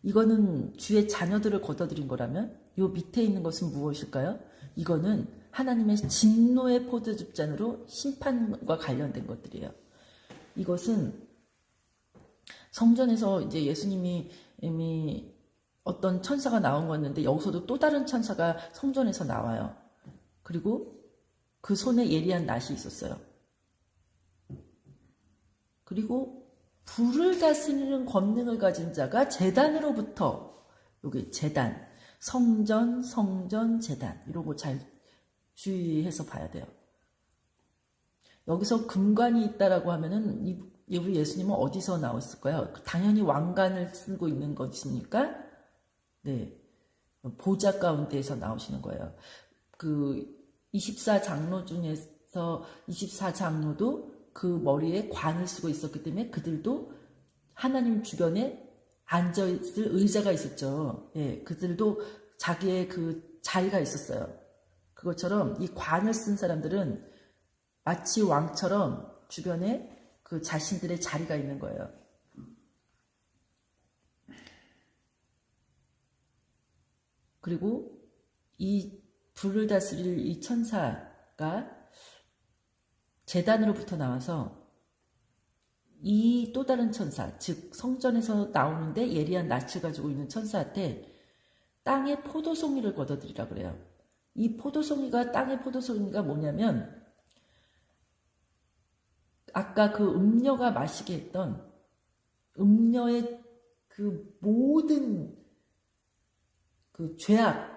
이거는 주의 자녀들을 거둬들인 거라면 요 밑에 있는 것은 무엇일까요? 이거는 하나님의 진노의 포도즙잔으로 심판과 관련된 것들이에요. 이것은 성전에서 이제 예수님이 이미 어떤 천사가 나온 거였는데, 여기서도 또 다른 천사가 성전에서 나와요. 그리고 그 손에 예리한 낫이 있었어요. 그리고 불을 다스리는 권능을 가진 자가 제단으로부터, 여기 제단, 성전, 제단, 이런 거 잘 주의해서 봐야 돼요. 여기서 금관이 있다라고 하면은 우리 예수님은 어디서 나왔을까요? 당연히 왕관을 쓰고 있는 것이니까, 네, 보좌 가운데에서 나오시는 거예요. 그 24장로 중에서 24장로도 그 머리에 관을 쓰고 있었기 때문에 그들도 하나님 주변에 앉아있을 의자가 있었죠. 예, 그들도 자기의 그 자리가 있었어요. 그것처럼 이 관을 쓴 사람들은 마치 왕처럼 주변에 그 자신들의 자리가 있는 거예요. 그리고 이 불을 다스릴 이 천사가 제단으로부터 나와서 이 또 다른 천사, 즉 성전에서 나오는데 예리한 낯을 가지고 있는 천사한테 땅의 포도송이를 거둬들이라 그래요. 이 포도송이가, 땅의 포도송이가 뭐냐면, 아까 그 음녀가 마시게 했던 음녀의 그 모든 그 죄악,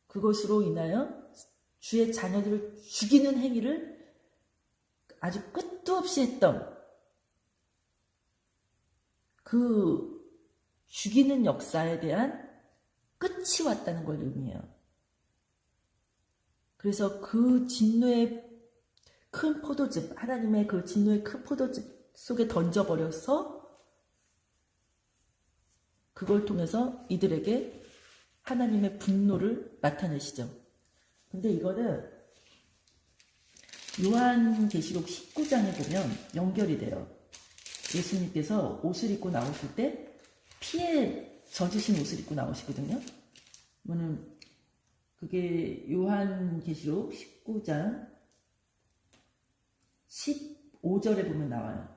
그것으로 인하여 주의 자녀들을 죽이는 행위를 아주 끝도 없이 했던 그 죽이는 역사에 대한 끝이 왔다는 걸 의미해요. 그래서 그 진노의 큰 포도즙, 하나님의 그 진노의 큰 포도즙 속에 던져버려서 그걸 통해서 이들에게 하나님의 분노를 나타내시죠. 근데 이거는 요한계시록 19장에 보면 연결이 돼요. 예수님께서 옷을 입고 나오실 때 피에 젖으신 옷을 입고 나오시거든요. 그게 요한계시록 19장 15절에 보면 나와요.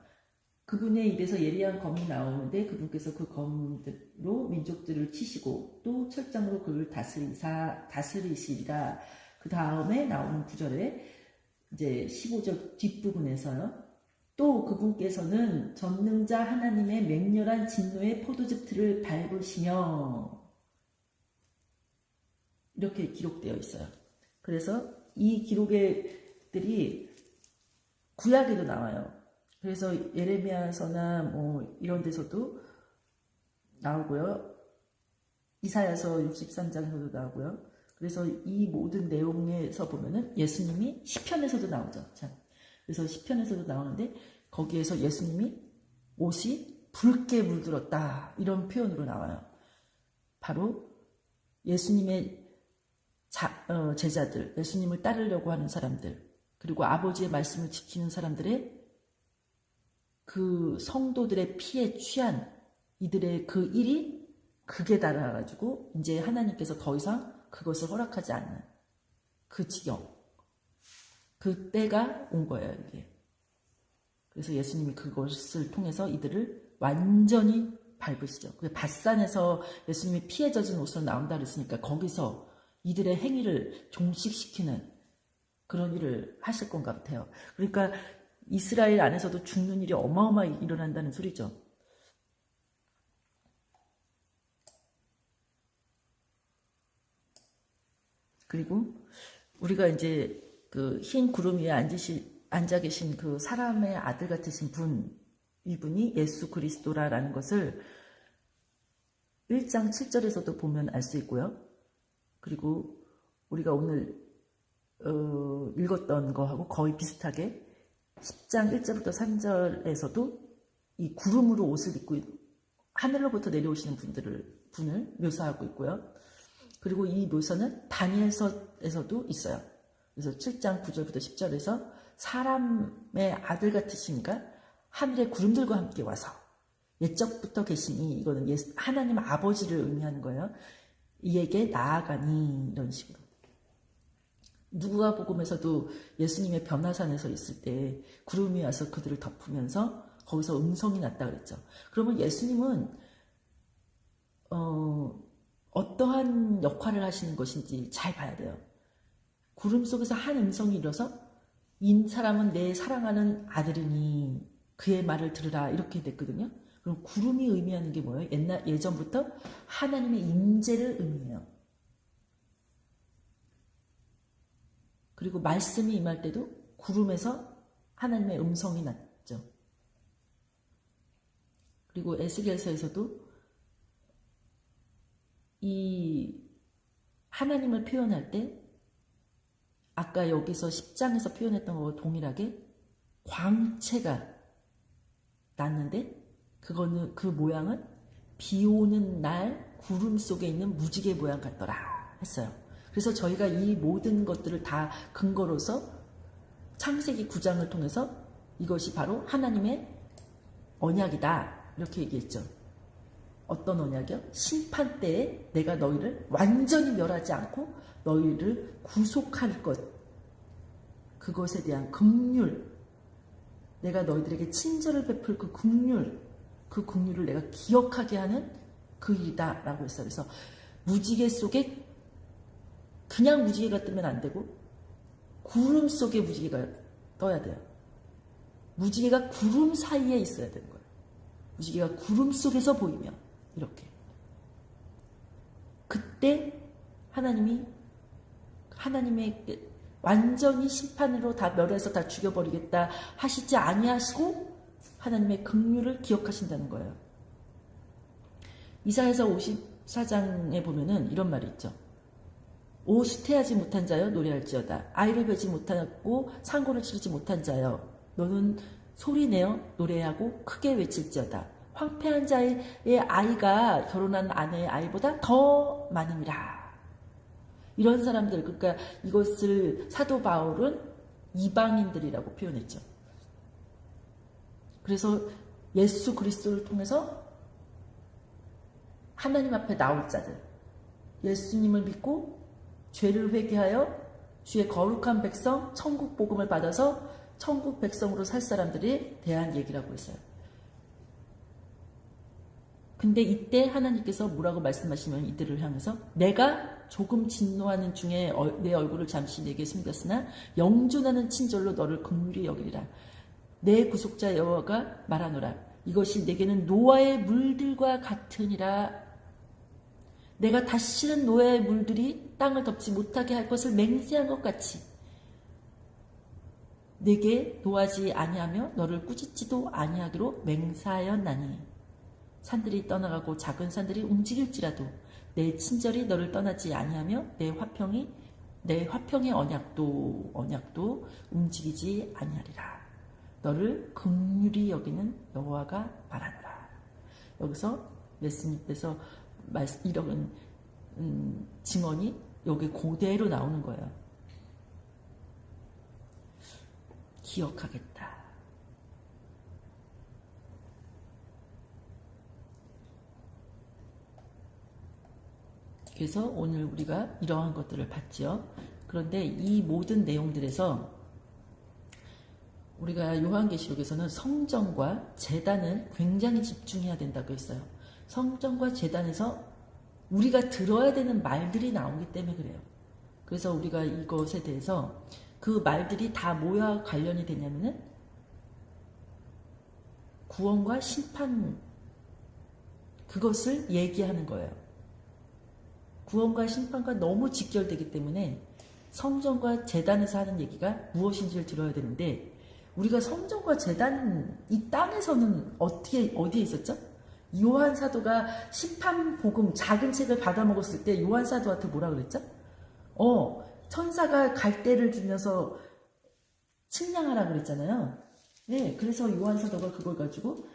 그분의 입에서 예리한 검이 나오는데 그분께서 그 검으로 민족들을 치시고 또 철장으로 그를 다스리시리라. 그 다음에 나오는 구절에 이제 15절 뒷부분에서요. 또 그분께서는 전능자 하나님의 맹렬한 진노의 포도즙 틀을 밟으시며 이렇게 기록되어 있어요. 그래서 이 기록들이 구약에도 나와요. 그래서 예레미야서나 뭐 이런 데서도 나오고요. 이사야서 63장에서도 나오고요. 그래서 이 모든 내용에서 보면은 예수님이 시편에서도 나오죠. 자, 그래서 시편에서도 나오는데 거기에서 예수님이 옷이 붉게 물들었다 이런 표현으로 나와요. 바로 예수님의 제자들, 예수님을 따르려고 하는 사람들, 그리고 아버지의 말씀을 지키는 사람들의 그 성도들의 피에 취한 이들의 그 일이 극에 달아가지고 이제 하나님께서 더 이상 그것을 허락하지 않는 그 지경, 그 때가 온 거예요, 이게. 그래서 예수님이 그것을 통해서 이들을 완전히 밟으시죠. 밧산에서 예수님이 피에 젖은 옷으로 나온다 그랬으니까 거기서 이들의 행위를 종식시키는 그런 일을 하실 건가 같아요. 그러니까 이스라엘 안에서도 죽는 일이 어마어마하게 일어난다는 소리죠. 그리고 우리가 이제 그 흰 구름 위에 앉아 계신 그 사람의 아들 같으신 분, 이분이 예수 그리스도라는 것을 1장 7절에서도 보면 알 수 있고요. 그리고 우리가 오늘 읽었던 거하고 거의 비슷하게 10장 1절부터 3절에서도 이 구름으로 옷을 입고 하늘로부터 내려오시는 분을 묘사하고 있고요. 그리고 이 묘사는 다니엘서에서도 있어요. 그래서 7장 9절부터 10절에서 사람의 아들 같으시니까 하늘의 구름들과 함께 와서 옛적부터 계시니 이거는 하나님 아버지를 의미하는 거예요. 이에게 나아가니 이런 식으로. 누가복음에서도 예수님의 변화산에서 있을 때 구름이 와서 그들을 덮으면서 거기서 음성이 났다 그랬죠. 그러면 예수님은 어떠한 역할을 하시는 것인지 잘 봐야 돼요. 구름 속에서 한 음성이 일어서 이 사람은 내 사랑하는 아들이니 그의 말을 들으라 이렇게 됐거든요. 그럼 구름이 의미하는 게 뭐예요? 예전부터 하나님의 임재를 의미해요. 그리고 말씀이 임할 때도 구름에서 하나님의 음성이 났죠. 그리고 에스겔서에서도 이 하나님을 표현할 때 아까 여기서 10장에서 표현했던 거와 동일하게 광채가 났는데 그거는 그 모양은 비 오는 날 구름 속에 있는 무지개 모양 같더라 했어요. 그래서 저희가 이 모든 것들을 다 근거로서 창세기 9장을 통해서 이것이 바로 하나님의 언약이다 이렇게 얘기했죠. 어떤 언약이요? 심판 때에 내가 너희를 완전히 멸하지 않고 너희를 구속할 것, 그것에 대한 긍휼, 내가 너희들에게 친절을 베풀 그 긍휼을 내가 기억하게 하는 그 일이다 라고 했어요. 그래서 무지개 속에 그냥 무지개가 뜨면 안 되고 구름 속에 무지개가 떠야 돼요. 무지개가 구름 사이에 있어야 되는 거예요. 무지개가 구름 속에서 보이며 이렇게. 그때 하나님의 완전히 심판으로 다 멸해서 다 죽여버리겠다 하시지 아니하시고 하나님의 긍휼을 기억하신다는 거예요. 이사야서 54장에 보면은 이런 말이 있죠. 오 수태하지 못한 자여 노래할지어다. 아이를 베지 못하고 상고를 치르지 못한 자여 너는 소리내어 노래하고 크게 외칠지어다. 황폐한 자의 아이가 결혼한 아내의 아이보다 더 많음이라. 이런 사람들, 그러니까 이것을 사도 바울은 이방인들이라고 표현했죠. 그래서 예수 그리스도를 통해서 하나님 앞에 나올 자들, 예수님을 믿고 죄를 회개하여 주의 거룩한 백성 천국 복음을 받아서 천국 백성으로 살 사람들에 대한 얘기라고 했어요. 근데 이때 하나님께서 뭐라고 말씀하시면 이들을 향해서 내가 조금 진노하는 중에 내 얼굴을 잠시 내게 숨겼으나 영존하는 친절로 너를 긍휼히 여기리라. 내 구속자 여호와가 말하노라. 이것이 내게는 노아의 물들과 같으니라. 내가 다시는 노아의 물들이 땅을 덮지 못하게 할 것을 맹세한 것 같이 내게 노하지 아니하며 너를 꾸짖지도 아니하기로 맹세하였나니 산들이 떠나가고 작은 산들이 움직일지라도 내 친절이 너를 떠나지 아니하며 내 화평의 언약도 움직이지 아니하리라. 너를 긍휼히 여기는 여호와가 말하노라. 여기서 예수님께서 이런 증언이 여기 그대로 나오는 거예요. 기억하겠다. 그래서 오늘 우리가 이러한 것들을 봤죠. 그런데 이 모든 내용들에서 우리가 요한계시록에서는 성전과 제단을 굉장히 집중해야 된다고 했어요. 성전과 제단에서 우리가 들어야 되는 말들이 나오기 때문에 그래요. 그래서 우리가 이것에 대해서 그 말들이 다 뭐와 관련이 되냐면은 구원과 심판, 그것을 얘기하는 거예요. 구원과 심판과 너무 직결되기 때문에 성전과 제단에서 하는 얘기가 무엇인지를 들어야 되는데, 우리가 성전과 제단, 이 땅에서는 어디에 있었죠? 요한 사도가 심판 복음 작은 책을 받아 먹었을 때 요한 사도한테 뭐라 그랬죠? 천사가 갈대를 주면서 측량하라 그랬잖아요. 네, 그래서 요한 사도가 그걸 가지고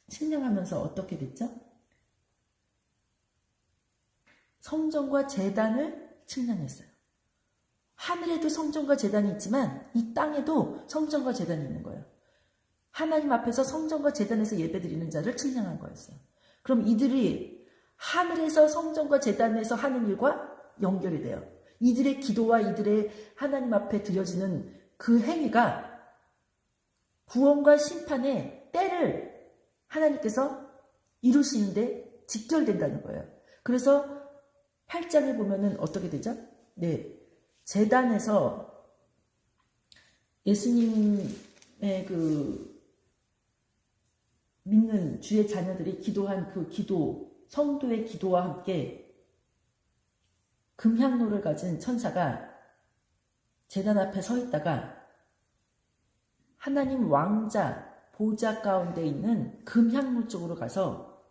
측량하면서 어떻게 됐죠? 성전과 제단을 측량했어요. 하늘에도 성전과 제단이 있지만 이 땅에도 성전과 제단이 있는 거예요. 하나님 앞에서 성전과 제단에서 예배드리는 자를 측량한 거였어요. 그럼 이들이 하늘에서 성전과 제단에서 하는 일과 연결이 돼요. 이들의 기도와 이들의 하나님 앞에 드려지는 그 행위가 구원과 심판의 때를 하나님께서 이루시는데 직결된다는 거예요. 그래서 8장에 보면은 어떻게 되죠? 네. 제단에서 예수님의 그 믿는 주의 자녀들이 기도한 그 기도, 성도의 기도와 함께 금향로를 가진 천사가 제단 앞에 서 있다가 하나님 왕자 보좌 가운데 있는 금향로 쪽으로 가서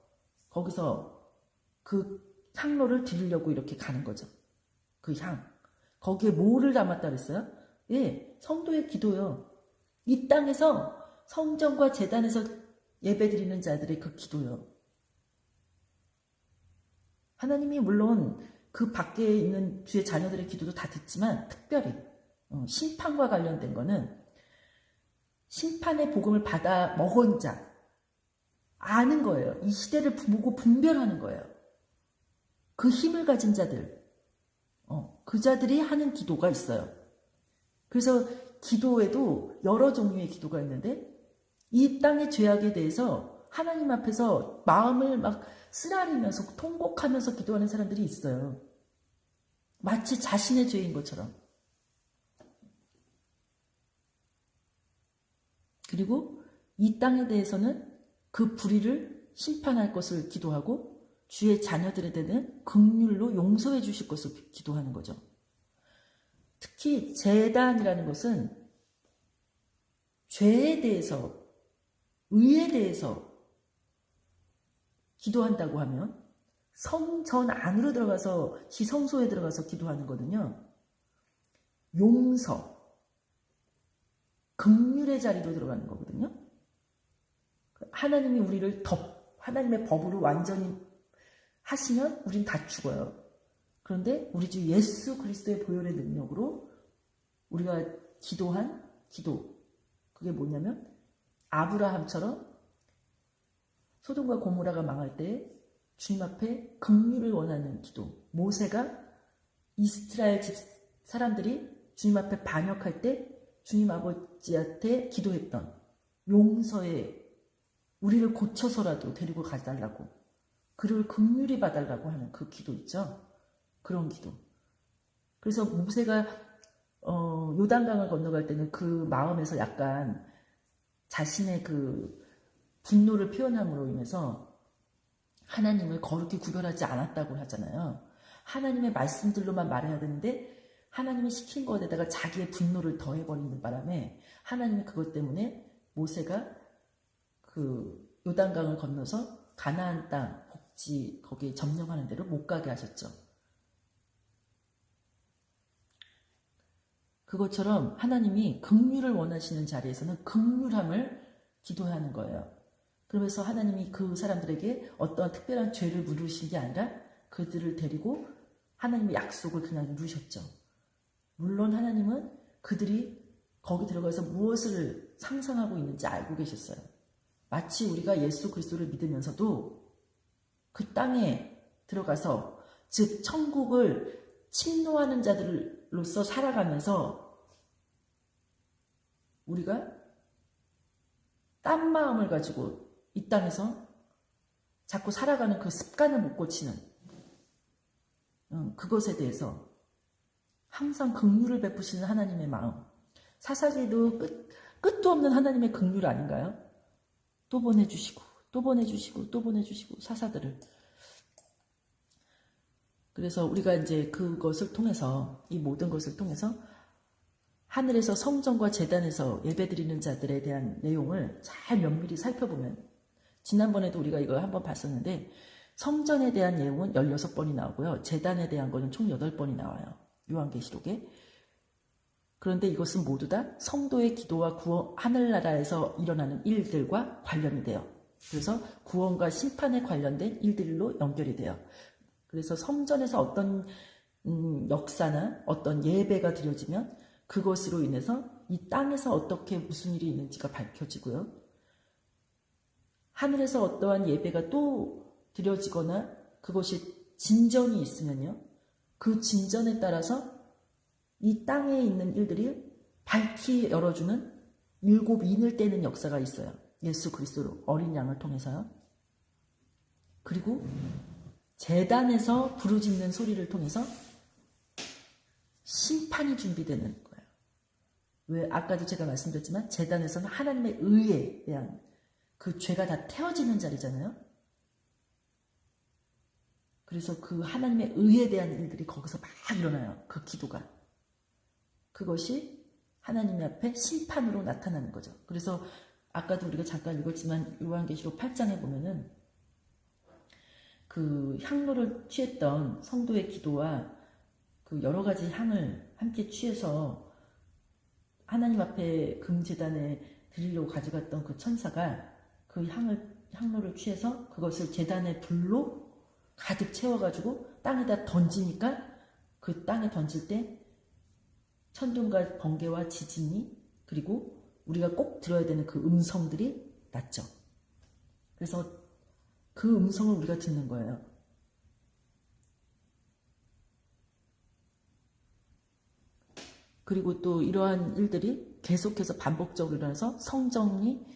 거기서 그 향로를 드리려고 이렇게 가는 거죠. 그 향. 거기에 뭐를 담았다 그랬어요? 예, 성도의 기도요. 이 땅에서 성전과 제단에서 예배드리는 자들의 그 기도요. 하나님이 물론 그 밖에 있는 주의 자녀들의 기도도 다 듣지만 특별히 심판과 관련된 거는 심판의 복음을 받아 먹은 자, 아는 거예요. 이 시대를 보고 분별하는 거예요. 그 힘을 가진 자들, 그 자들이 하는 기도가 있어요. 그래서 기도에도 여러 종류의 기도가 있는데 이 땅의 죄악에 대해서 하나님 앞에서 마음을 막 쓰라리면서 통곡하면서 기도하는 사람들이 있어요. 마치 자신의 죄인 것처럼. 그리고 이 땅에 대해서는 그 불의를 심판할 것을 기도하고 주의 자녀들에 대한 긍휼로 용서해 주실 것을 기도하는 거죠. 특히 제단이라는 것은 죄에 대해서, 의에 대해서 기도한다고 하면 성전 안으로 들어가서 지성소에 들어가서 기도하는 거거든요. 용서, 긍휼의 자리로 들어가는 거거든요. 하나님이 우리를 하나님의 법으로 완전히 하시면 우린 다 죽어요. 그런데 우리 주 예수 그리스도의 보혈의 능력으로 우리가 기도한 기도, 그게 뭐냐면 아브라함처럼 소돔과 고모라가 망할 때 주님 앞에 긍휼을 원하는 기도, 모세가 이스라엘 집 사람들이 주님 앞에 반역할 때 주님 아버지한테 기도했던 용서의 우리를 고쳐서라도 데리고 가달라고, 그를 긍휼히 봐달라고 하는 그 기도 있죠. 그런 기도. 그래서 모세가 요단강을 건너갈 때는 그 마음에서 약간 자신의 그 분노를 표현함으로 인해서 하나님을 거룩히 구별하지 않았다고 하잖아요. 하나님의 말씀들로만 말해야 되는데 하나님이 시킨 것에다가 자기의 분노를 더해버리는 바람에 하나님이 그것 때문에 모세가 그 요단강을 건너서 가나안 땅 복지 거기에 점령하는 대로 못 가게 하셨죠. 그것처럼 하나님이 긍휼을 원하시는 자리에서는 긍휼함을 기도하는 거예요. 그러면서 하나님이 그 사람들에게 어떠한 특별한 죄를 물으신 게 아니라 그들을 데리고 하나님의 약속을 그냥 이루셨죠. 물론 하나님은 그들이 거기 들어가서 무엇을 상상하고 있는지 알고 계셨어요. 마치 우리가 예수 그리스도를 믿으면서도 그 땅에 들어가서, 즉 천국을 침노하는 자들로서 살아가면서 우리가 딴 마음을 가지고 이 땅에서 자꾸 살아가는 그 습관을 못 고치는 그것에 대해서 항상 긍휼을 베푸시는 하나님의 마음. 사사기도 끝도 없는 하나님의 긍휼 아닌가요? 또 보내주시고 또 보내주시고 또 보내주시고 사사들을. 그래서 우리가 이제 그것을 통해서, 이 모든 것을 통해서 하늘에서 성전과 제단에서 예배드리는 자들에 대한 내용을 잘 면밀히 살펴보면, 지난번에도 우리가 이거 한번 봤었는데 성전에 대한 내용은 16번이 나오고요. 제단에 대한 거는 총 8번이 나와요. 요한계시록에. 그런데 이것은 모두 다 성도의 기도와 구원, 하늘나라에서 일어나는 일들과 관련이 돼요. 그래서 구원과 심판에 관련된 일들로 연결이 돼요. 그래서 성전에서 어떤 역사나 어떤 예배가 드려지면 그것으로 인해서 이 땅에서 어떻게 무슨 일이 있는지가 밝혀지고요. 하늘에서 어떠한 예배가 또 드려지거나 그것이 진전이 있으면요, 그 진전에 따라서 이 땅에 있는 일들이 밝히 열어주는 7인을 떼는 역사가 있어요. 예수 그리스도로 어린 양을 통해서요. 그리고 제단에서 부르짖는 소리를 통해서 심판이 준비되는 거예요. 왜? 아까도 제가 말씀드렸지만 제단에서는 하나님의 의에 대한 그 죄가 다 태워지는 자리잖아요. 그래서 그 하나님의 의에 대한 일들이 거기서 막 일어나요. 그 기도가. 그것이 하나님 앞에 심판으로 나타나는 거죠. 그래서 아까도 우리가 잠깐 읽었지만 요한계시록 8장에 보면은 그 향로를 취했던 성도의 기도와 그 여러 가지 향을 함께 취해서 하나님 앞에 금제단에 드리려고 가져갔던 그 천사가 그 향로를 취해서 그것을 제단의 불로 가득 채워가지고 땅에다 던지니까 그 땅에 던질 때 천둥과 번개와 지진이, 그리고 우리가 꼭 들어야 되는 그 음성들이 났죠. 그래서 그 음성을 우리가 듣는 거예요. 그리고 또 이러한 일들이 계속해서 반복적으로 일어나서 성전이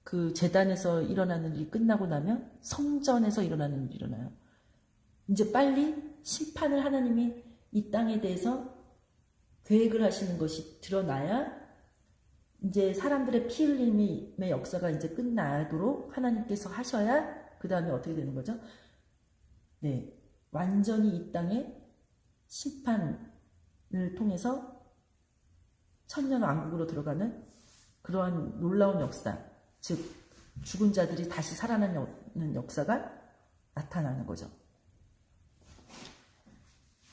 그 제단에서 일어나는 일이 끝나고 나면 성전에서 일어나는 일이 일어나요. 이제 빨리 심판을 하나님이 이 땅에 대해서 계획을 하시는 것이 드러나야 이제 사람들의 피 흘림의 역사가 이제 끝나도록 하나님께서 하셔야 그 다음에 어떻게 되는 거죠? 네, 완전히 이 땅에 심판을 통해서 천년왕국으로 들어가는 그러한 놀라운 역사, 즉 죽은 자들이 다시 살아나는 역사가 나타나는 거죠.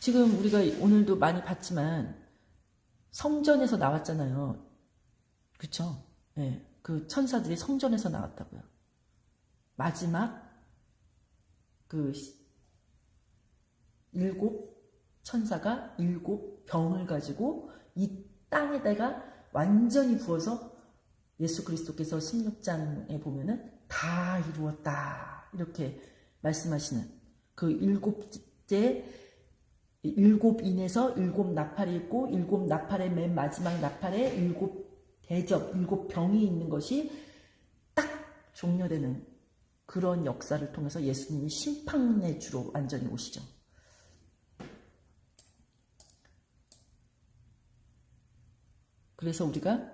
지금 우리가 오늘도 많이 봤지만 성전에서 나왔잖아요. 그쵸? 네, 그 천사들이 성전에서 나왔다고요. 마지막 그 7 천사가 7 병을 가지고 이 땅에다가 완전히 부어서 예수 그리스도께서 16장에 보면은 다 이루었다 이렇게 말씀하시는 그 7째 7인에서 7 나팔이 있고 7 나팔의 맨 마지막 나팔에 7 대접, 7 병이 있는 것이 딱 종료되는 그런 역사를 통해서 예수님이 심판의 주로 완전히 오시죠. 그래서 우리가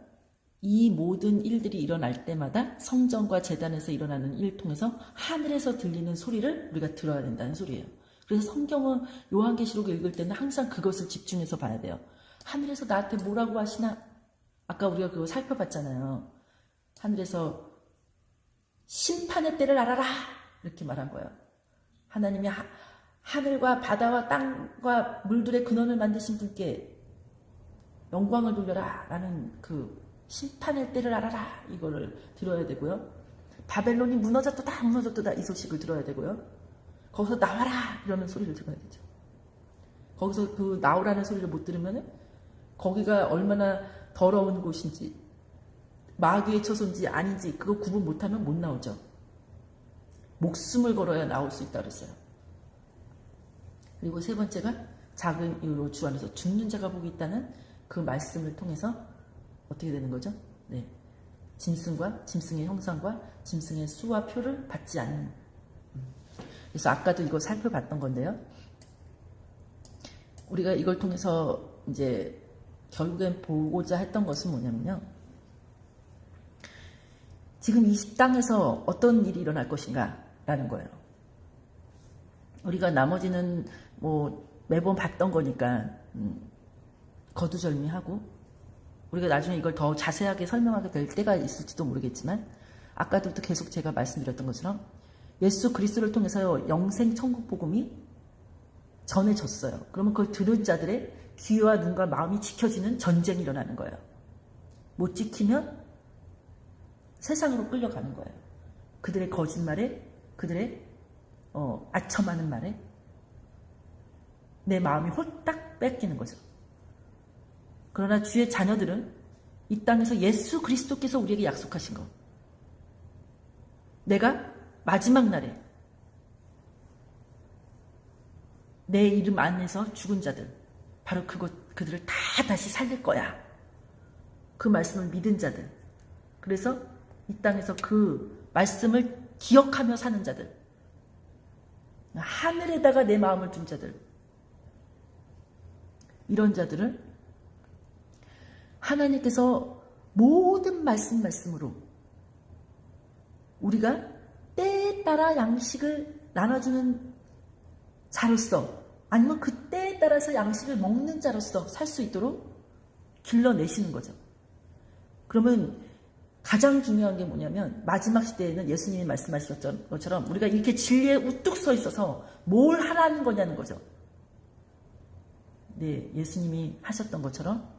이 모든 일들이 일어날 때마다 성전과 제단에서 일어나는 일을 통해서 하늘에서 들리는 소리를 우리가 들어야 된다는 소리예요. 그래서 성경은 요한계시록 읽을 때는 항상 그것을 집중해서 봐야 돼요. 하늘에서 나한테 뭐라고 하시나? 아까 우리가 그거 살펴봤잖아요. 하늘에서 심판의 때를 알아라! 이렇게 말한 거예요. 하나님이 하늘과 바다와 땅과 물들의 근원을 만드신 분께 영광을 돌려라! 라는 그 심판의 때를 알아라! 이거를 들어야 되고요. 바벨론이 무너졌다 무너졌다 이 소식을 들어야 되고요. 거기서 나와라! 이러는 소리를 들어야 되죠. 거기서 그 나오라는 소리를 못 들으면 거기가 얼마나 더러운 곳인지 마귀의 처소인지 아닌지 그거 구분 못하면 못 나오죠. 목숨을 걸어야 나올 수 있다 그랬어요. 그리고 세 번째가 작은 이유로 주 안에서 죽는 자가 복이 있다는 그 말씀을 통해서 어떻게 되는 거죠? 네, 짐승과 짐승의 형상과 짐승의 수와 표를 받지 않는. 그래서 아까도 이거 살펴봤던 건데요. 우리가 이걸 통해서 이제 결국엔 보고자 했던 것은 뭐냐면요. 지금 이 땅에서 어떤 일이 일어날 것인가 라는 거예요. 우리가 나머지는 뭐 매번 봤던 거니까 거두절미하고 우리가 나중에 이걸 더 자세하게 설명하게 될 때가 있을지도 모르겠지만 아까도 계속 제가 말씀드렸던 것처럼 예수 그리스도를 통해서 영생 천국 복음이 전해졌어요. 그러면 그걸 들은 자들의 귀와 눈과 마음이 지켜지는 전쟁이 일어나는 거예요. 못 지키면 세상으로 끌려가는 거예요. 그들의 거짓말에, 그들의 아첨하는 말에 내 마음이 홀딱 뺏기는 거죠. 그러나 주의 자녀들은 이 땅에서 예수 그리스도께서 우리에게 약속하신 것, 내가 마지막 날에 내 이름 안에서 죽은 자들, 바로 그들을 다 다시 살릴 거야. 그 말씀을 믿은 자들, 그래서 이 땅에서 그 말씀을 기억하며 사는 자들, 하늘에다가 내 마음을 둔 자들, 이런 자들은 하나님께서 모든 말씀으로 우리가 때에 따라 양식을 나눠주는 자로서, 아니면 그 때에 따라서 양식을 먹는 자로서 살 수 있도록 길러내시는 거죠. 그러면 가장 중요한 게 뭐냐면 마지막 시대에는 예수님이 말씀하셨던 것처럼 우리가 이렇게 진리에 우뚝 서 있어서 뭘 하라는 거냐는 거죠. 네, 예수님이 하셨던 것처럼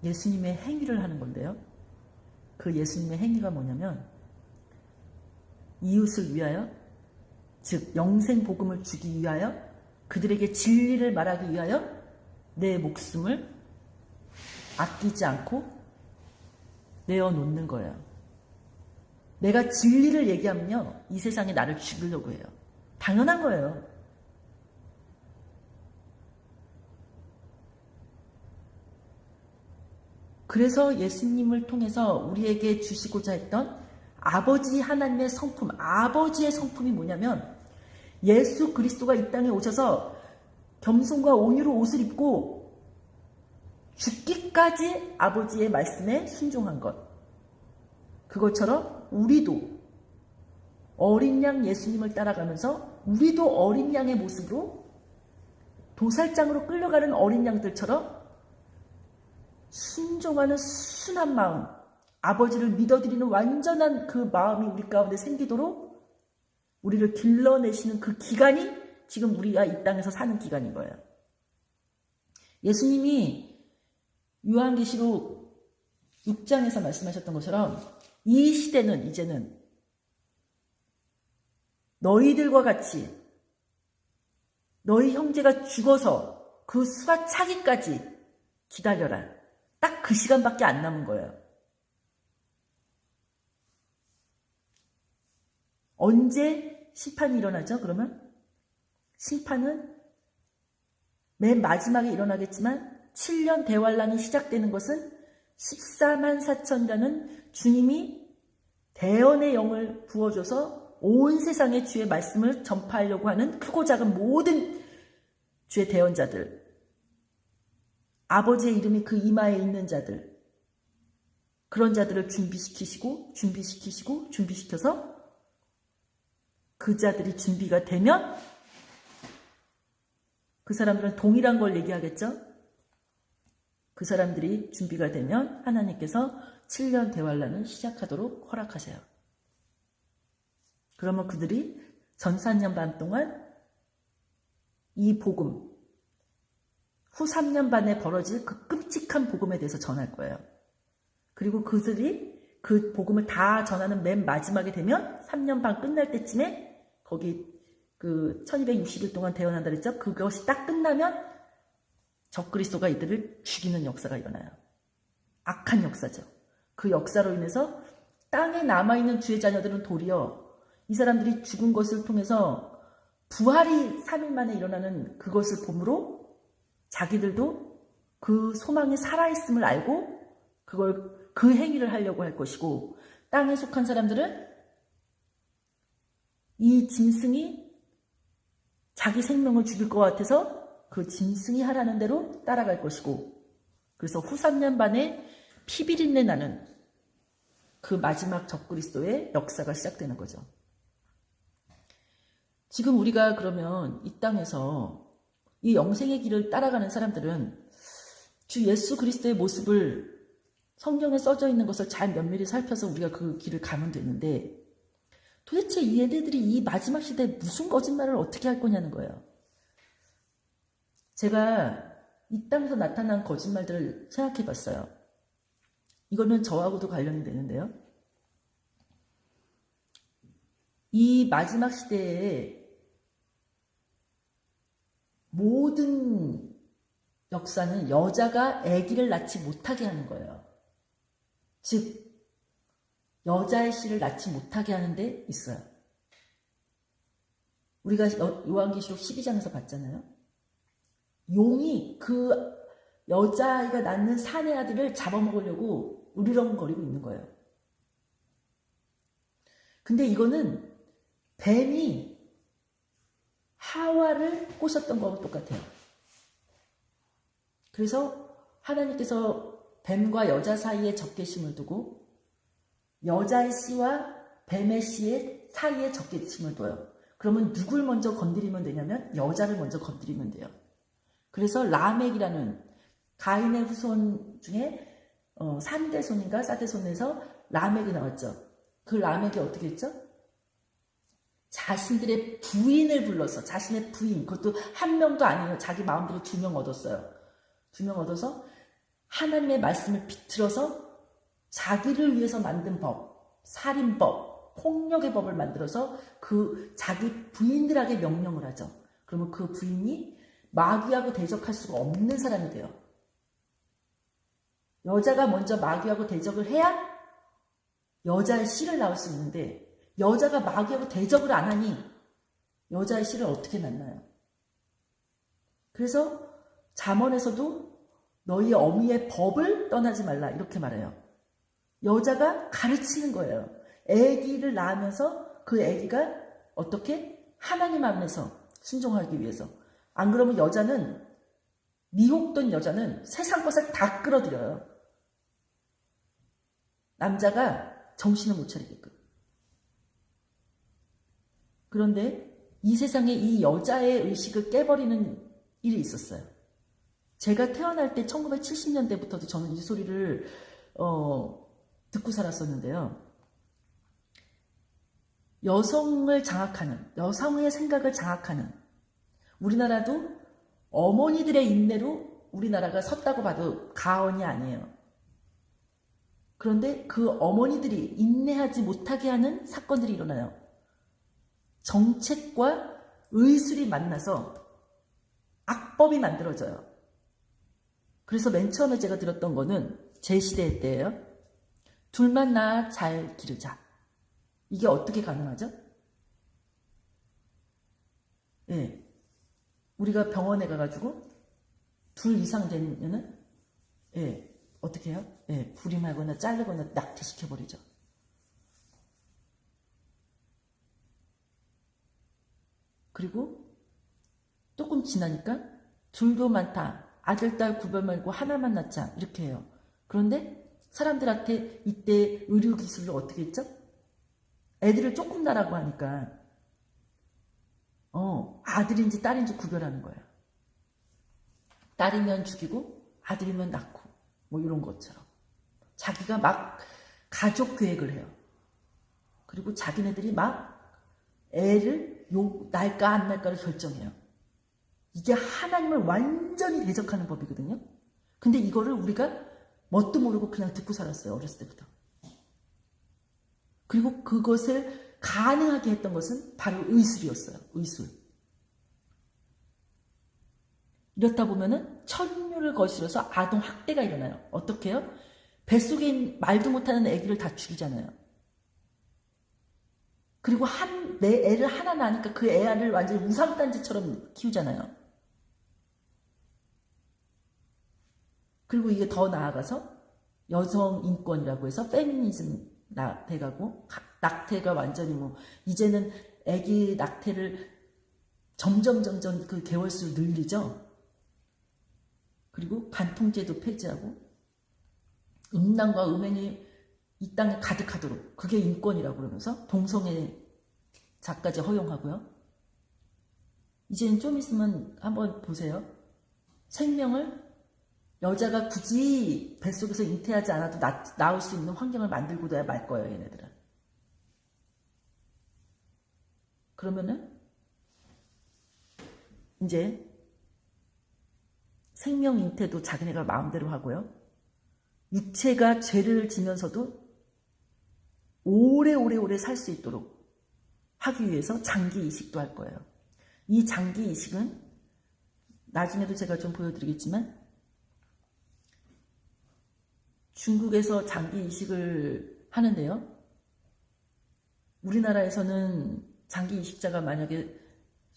예수님의 행위를 하는 건데요. 그 예수님의 행위가 뭐냐면 이웃을 위하여, 즉 영생 복음을 주기 위하여, 그들에게 진리를 말하기 위하여 내 목숨을 아끼지 않고 내어놓는 거예요. 내가 진리를 얘기하면요, 이 세상에 나를 죽이려고 해요. 당연한 거예요. 그래서 예수님을 통해서 우리에게 주시고자 했던 아버지 하나님의 성품, 아버지의 성품이 뭐냐면 예수 그리스도가 이 땅에 오셔서 겸손과 온유로 옷을 입고 죽기까지 아버지의 말씀에 순종한 것. 그것처럼 우리도 어린 양 예수님을 따라가면서 우리도 어린 양의 모습으로 도살장으로 끌려가는 어린 양들처럼 순종하는 순한 마음, 아버지를 믿어드리는 완전한 그 마음이 우리 가운데 생기도록 우리를 길러내시는 그 기간이 지금 우리가 이 땅에서 사는 기간인 거예요. 예수님이 요한계시록 6장에서 말씀하셨던 것처럼 이 시대는 이제는 너희들과 같이 너희 형제가 죽어서 그 수가 차기까지 기다려라. 딱 그 시간밖에 안 남은 거예요. 언제 심판이 일어나죠? 그러면 심판은 맨 마지막에 일어나겠지만 7년 대환란이 시작되는 것은 14만 4천이라는 주님이 대언의 영을 부어줘서 온 세상에 주의 말씀을 전파하려고 하는 크고 작은 모든 주의 대언자들, 아버지의 이름이 그 이마에 있는 자들, 그런 자들을 준비시켜서 그 자들이 준비가 되면 그 사람들은 동일한 걸 얘기하겠죠. 그 사람들이 준비가 되면 하나님께서 7년 대환란을 시작하도록 허락하세요. 그러면 그들이 전 4년 반 동안 이 복음, 후 3년 반에 벌어질 그 끔찍한 복음에 대해서 전할 거예요. 그리고 그들이 그 복음을 다 전하는 맨 마지막에 되면 3년 반 끝날 때쯤에 거기 그 1260일 동안 대언한다 그랬죠? 그것이 딱 끝나면 적그리스도가 이들을 죽이는 역사가 일어나요. 악한 역사죠. 그 역사로 인해서 땅에 남아있는 주의 자녀들은 도리어 이 사람들이 죽은 것을 통해서 부활이 3일 만에 일어나는 그것을 봄으로 자기들도 그 소망이 살아있음을 알고 그 행위를 하려고 할 것이고, 땅에 속한 사람들은 이 짐승이 자기 생명을 죽일 것 같아서 그 짐승이 하라는 대로 따라갈 것이고, 그래서 후 3년 반에 피비린내 나는 그 마지막 적그리스도의 역사가 시작되는 거죠. 지금 우리가 그러면 이 땅에서 이 영생의 길을 따라가는 사람들은 주 예수 그리스도의 모습을 성경에 써져 있는 것을 잘 면밀히 살펴서 우리가 그 길을 가면 되는데, 도대체 얘네들이 이 마지막 시대에 무슨 거짓말을 어떻게 할 거냐는 거예요. 제가 이 땅에서 나타난 거짓말들을 생각해 봤어요. 이거는 저하고도 관련이 되는데요. 이 마지막 시대에 모든 역사는 여자가 아기를 낳지 못하게 하는 거예요. 즉 여자의 씨를 낳지 못하게 하는 데 있어요. 우리가 요한계시록 12장에서 봤잖아요. 용이 그 여자아이가 낳는 사내 아들을 잡아먹으려고 으르렁거리고 있는 거예요. 근데 이거는 뱀이 하와를 꼬셨던 거하고 똑같아요. 그래서 하나님께서 뱀과 여자 사이에 적개심을 두고 여자의 씨와 뱀의 씨의 사이에 적개심을 둬요. 그러면 누굴 먼저 건드리면 되냐면 여자를 먼저 건드리면 돼요. 그래서 라멕이라는 가인의 후손 중에 3대 손인가 4대 손에서 라멕이 나왔죠. 그 라멕이 어떻게 했죠? 자신들의 부인을 불러서, 자신의 부인, 그것도 한 명도 아니에요. 자기 마음대로 2명 얻었어요. 2명 얻어서 하나님의 말씀을 비틀어서 자기를 위해서 만든 법, 살인법, 폭력의 법을 만들어서 그 자기 부인들에게 명령을 하죠. 그러면 그 부인이 마귀하고 대적할 수가 없는 사람이 돼요. 여자가 먼저 마귀하고 대적을 해야 여자의 씨를 낳을 수 있는데, 여자가 마귀하고 대적을 안 하니 여자의 씨를 어떻게 낳나요? 그래서 잠언에서도 너희 어미의 법을 떠나지 말라 이렇게 말해요. 여자가 가르치는 거예요. 아기를 낳으면서 그 아기가 어떻게? 하나님 안에서 순종하기 위해서. 안 그러면 여자는, 미혹된 여자는 세상 것을 다 끌어들여요. 남자가 정신을 못 차리게끔. 그런데 이 세상에 이 여자의 의식을 깨버리는 일이 있었어요. 제가 태어날 때 1970년대부터도 저는 이 소리를 듣고 살았었는데요. 여성을 장악하는, 여성의 생각을 장악하는, 우리나라도 어머니들의 인내로 우리나라가 섰다고 봐도 과언이 아니에요. 그런데 그 어머니들이 인내하지 못하게 하는 사건들이 일어나요. 정책과 의술이 만나서 악법이 만들어져요. 그래서 맨 처음에 제가 들었던 거는 제 시대 때예요. 둘만 낳아 잘 기르자. 이게 어떻게 가능하죠? 예. 우리가 병원에 가가지고 둘 이상 되면은, 예. 어떻게 해요? 예, 불임하거나 자르거나 낙태시켜버리죠. 그리고 조금 지나니까 둘도 많다. 아들, 딸 구별 말고 하나만 낳자. 이렇게 해요. 그런데 사람들한테 이때 의료기술로 어떻게 했죠? 애들을 조금 낳으라고 하니까 아들인지 딸인지 구별하는 거예요. 딸이면 죽이고 아들이면 낳고 뭐 이런 것처럼 자기가 막 가족 계획을 해요. 그리고 자기네들이 막 애를 날까 안 날까를 결정해요. 이게 하나님을 완전히 대적하는 법이거든요. 근데 이거를 우리가 뭣도 모르고 그냥 듣고 살았어요. 어렸을 때부터. 그리고 그것을 가능하게 했던 것은 바로 의술이었어요. 의술. 이렇다 보면은 천류를 거슬러서 아동 학대가 일어나요. 어떻게 해요? 뱃속에 말도 못하는 아기를 다 죽이잖아요. 그리고 내 애를 하나 낳으니까 그 애를 완전히 우상단지처럼 키우잖아요. 그리고 이게 더 나아가서 여성 인권이라고 해서 페미니즘 돼가고 낙태가 완전히 이제는 아기 낙태를 점점 그 개월수를 늘리죠. 그리고 간통죄도 폐지하고 음란과 음행이 이 땅에 가득하도록 그게 인권이라고 그러면서 동성애자까지 허용하고요. 이제는 좀 있으면 한번 보세요. 생명을 여자가 굳이 뱃속에서 잉태하지 않아도 낳을 수 있는 환경을 만들고도 말 거예요. 얘네들은. 그러면은 이제 생명 잉태도 자기네가 마음대로 하고요. 육체가 죄를 지면서도 오래오래 살 수 있도록 하기 위해서 장기 이식도 할 거예요. 이 장기 이식은 나중에도 제가 좀 보여드리겠지만 중국에서 장기 이식을 하는데요. 우리나라에서는 장기 이식자가 만약에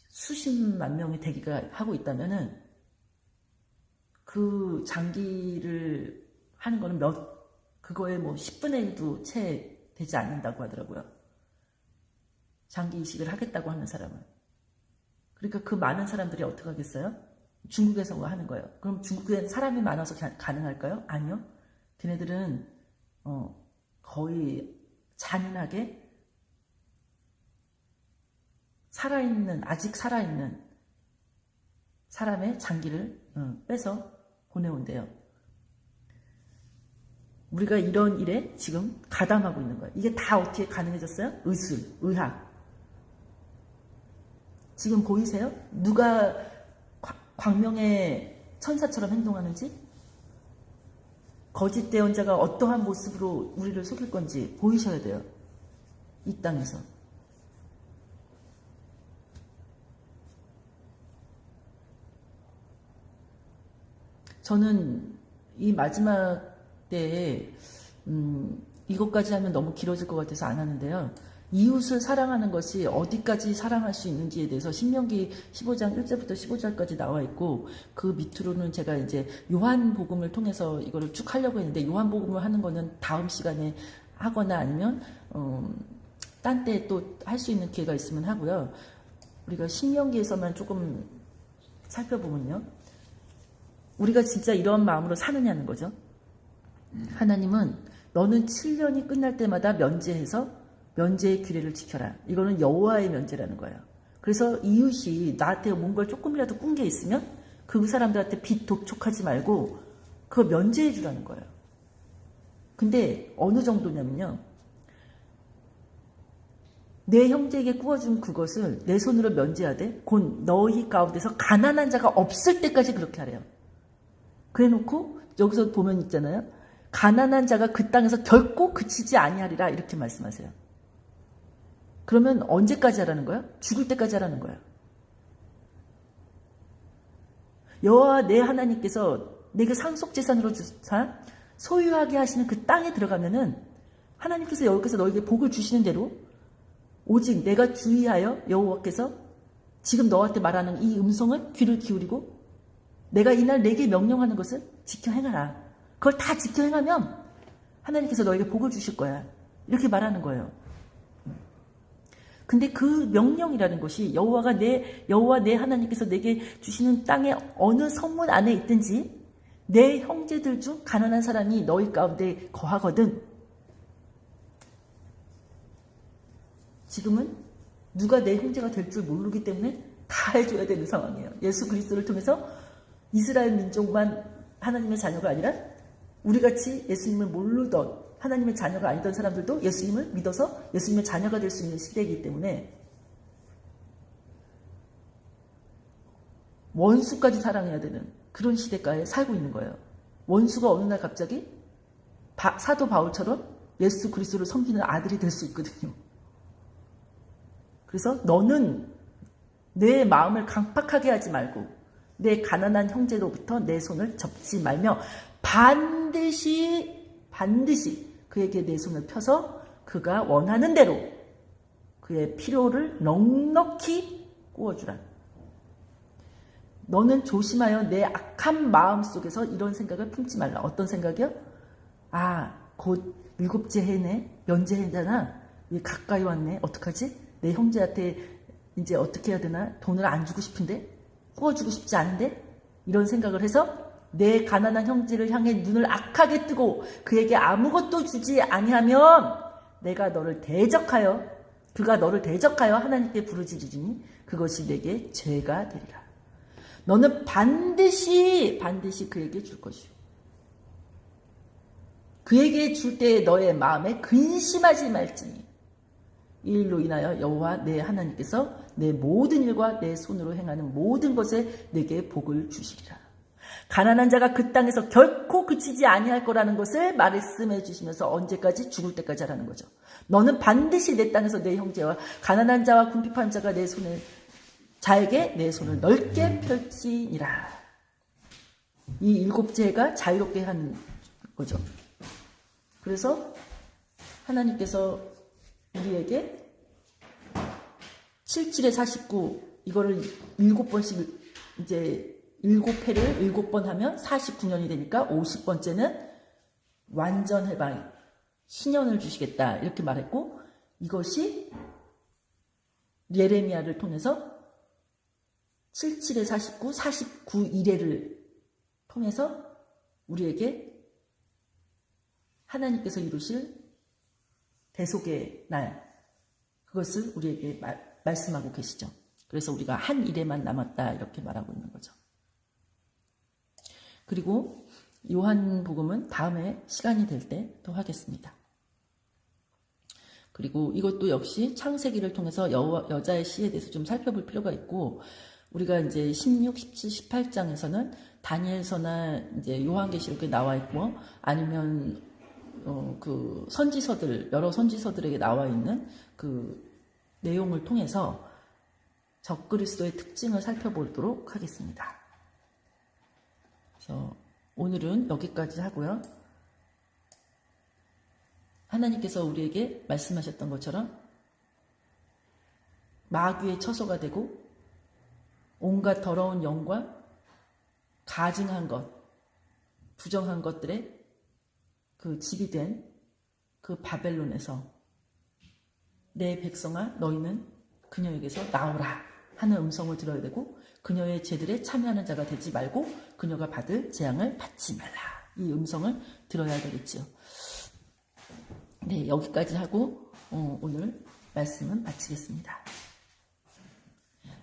수십만 명이 되기가 하고 있다면은 그 장기를 하는 거는 그거에 10분의 1도 채 되지 않는다고 하더라고요. 장기 이식을 하겠다고 하는 사람은. 그러니까 그 많은 사람들이 어떻게 하겠어요? 중국에서 하는 거예요. 그럼 중국엔 사람이 많아서 가능할까요? 아니요. 걔네들은 거의 잔인하게 아직 살아있는 사람의 장기를 빼서 보내온대요. 우리가 이런 일에 지금 가담하고 있는 거예요. 이게 다 어떻게 가능해졌어요? 의술, 의학. 지금 보이세요? 누가 광명의 천사처럼 행동하는지? 거짓 대언자가 어떠한 모습으로 우리를 속일 건지 보이셔야 돼요. 이 땅에서. 저는 이 마지막 때에 이것까지 하면 너무 길어질 것 같아서 안 하는데요. 이웃을 사랑하는 것이 어디까지 사랑할 수 있는지에 대해서 신명기 15장 1절부터 15절까지 나와 있고 그 밑으로는 제가 이제 요한복음을 통해서 이거를 쭉 하려고 했는데 요한복음을 하는 거는 다음 시간에 하거나 아니면 딴 때 또 할 수 있는 기회가 있으면 하고요. 우리가 신명기에서만 조금 살펴보면요. 우리가 진짜 이런 마음으로 사느냐는 거죠. 하나님은 너는 7년이 끝날 때마다 면제의 규례를 지켜라. 이거는 여호와의 면제라는 거예요. 그래서 이웃이 나한테 뭔가 조금이라도 꾼 게 있으면 그 사람들한테 빚 독촉하지 말고 그거 면제해 주라는 거예요. 근데 어느 정도냐면요. 내 형제에게 꾸어준 그것을 내 손으로 면제하되 곧 너희 가운데서 가난한 자가 없을 때까지 그렇게 하래요. 그래놓고 여기서 보면 있잖아요. 가난한 자가 그 땅에서 결코 그치지 아니하리라 이렇게 말씀하세요. 그러면 언제까지 하라는 거야? 죽을 때까지 하라는 거야. 여호와 내 하나님께서 내게 상속재산으로 주사 소유하게 하시는 그 땅에 들어가면은 하나님께서 여기서 너에게 복을 주시는 대로 오직 내가 주의하여 여호와께서 지금 너한테 말하는 이 음성을 귀를 기울이고 내가 이날 내게 명령하는 것을 지켜 행하라. 그걸 다 지켜 행하면 하나님께서 너에게 복을 주실 거야. 이렇게 말하는 거예요. 근데 그 명령이라는 것이 여호와 내 하나님께서 내게 주시는 땅의 어느 성문 안에 있든지 내 형제들 중 가난한 사람이 너희 가운데 거하거든. 지금은 누가 내 형제가 될 줄 모르기 때문에 다 해줘야 되는 상황이에요. 예수 그리스도를 통해서 이스라엘 민족만 하나님의 자녀가 아니라 우리같이 예수님을 모르던 하나님의 자녀가 아니던 사람들도 예수님을 믿어서 예수님의 자녀가 될 수 있는 시대이기 때문에 원수까지 사랑해야 되는 그런 시대가에 살고 있는 거예요. 원수가 어느 날 갑자기 사도 바울처럼 예수 그리스도를 섬기는 아들이 될 수 있거든요. 그래서 너는 내 마음을 강팍하게 하지 말고 내 가난한 형제로부터 내 손을 접지 말며 반드시 그에게 내 손을 펴서 그가 원하는 대로 그의 필요를 넉넉히 꾸어주라. 너는 조심하여 내 악한 마음 속에서 이런 생각을 품지 말라. 어떤 생각이요? 곧 일곱째 해네, 연제 해잖아. 가까이 왔네. 어떡하지? 내 형제한테 이제 어떻게 해야 되나? 돈을 안 주고 싶은데? 꾸어주고 싶지 않은데? 이런 생각을 해서 내 가난한 형제를 향해 눈을 악하게 뜨고 그에게 아무것도 주지 아니하면 내가 너를 대적하여 그가 너를 대적하여 하나님께 부르짖으리니 그것이 내게 죄가 되리라. 너는 반드시 그에게 줄 것이요. 그에게 줄 때 너의 마음에 근심하지 말지니 이 일로 인하여 여호와 내 하나님께서 내 모든 일과 내 손으로 행하는 모든 것에 내게 복을 주시리라. 가난한 자가 그 땅에서 결코 그치지 아니할 거라는 것을 말씀해 주시면서 언제까지? 죽을 때까지 하라는 거죠. 너는 반드시 내 땅에서 내 형제와 가난한 자와 궁핍한 자가 자에게 내 손을 넓게 펼치니라. 이 일곱째 해가 자유롭게 하는 거죠. 그래서 하나님께서 우리에게 77에 49 이거를 7번씩 이제 7회를 7번 하면 49년이 되니까 50번째는 완전 해방, 신년을 주시겠다 이렇게 말했고 이것이 예레미야를 통해서 77에 49, 49일회를 통해서 우리에게 하나님께서 이루실 대속의 날 그것을 우리에게 말씀하고 계시죠. 그래서 우리가 한 일에만 남았다 이렇게 말하고 있는 거죠. 그리고 요한복음은 다음에 시간이 될 때 또 하겠습니다. 그리고 이것도 역시 창세기를 통해서 여자의 씨에 대해서 좀 살펴볼 필요가 있고 우리가 이제 16, 17, 18장에서는 다니엘서나 이제 요한계시록에 나와 있고 아니면 그 선지서들 여러 선지서들에게 나와 있는 그 내용을 통해서 적그리스도의 특징을 살펴보도록 하겠습니다. 그래서 오늘은 여기까지 하고요. 하나님께서 우리에게 말씀하셨던 것처럼 마귀의 처소가 되고 온갖 더러운 영과 가증한 것, 부정한 것들의 그 집이 된 그 바벨론에서 내 백성아 너희는 그녀에게서 나오라 하는 음성을 들어야 되고 그녀의 죄들에 참여하는 자가 되지 말고 그녀가 받을 재앙을 받지 말라. 이 음성을 들어야 되겠지요. 네, 여기까지 하고 오늘 말씀은 마치겠습니다.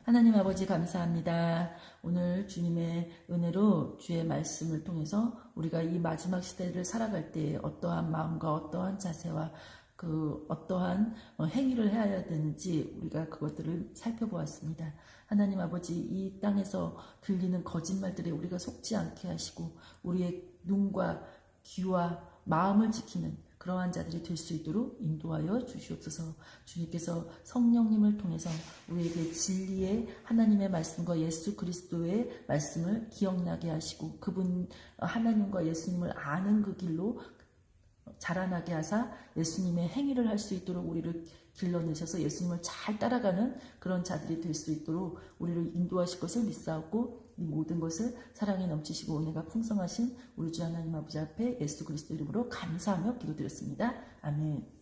하나님 아버지 감사합니다. 오늘 주님의 은혜로 주의 말씀을 통해서 우리가 이 마지막 시대를 살아갈 때 어떠한 마음과 어떠한 자세와 그 어떠한 행위를 해야 되는지 우리가 그것들을 살펴보았습니다. 하나님 아버지 이 땅에서 들리는 거짓말들에 우리가 속지 않게 하시고 우리의 눈과 귀와 마음을 지키는 그러한 자들이 될 수 있도록 인도하여 주시옵소서. 주님께서 성령님을 통해서 우리에게 진리의 하나님의 말씀과 예수 그리스도의 말씀을 기억나게 하시고 그분 하나님과 예수님을 아는 그 길로 자라나게 하사 예수님의 행위를 할 수 있도록 우리를 길러내셔서 예수님을 잘 따라가는 그런 자들이 될 수 있도록 우리를 인도하실 것을 믿사옵고 이 모든 것을 사랑에 넘치시고 은혜가 풍성하신 우리 주 하나님 아버지 앞에 예수 그리스도 이름으로 감사하며 기도드렸습니다. 아멘.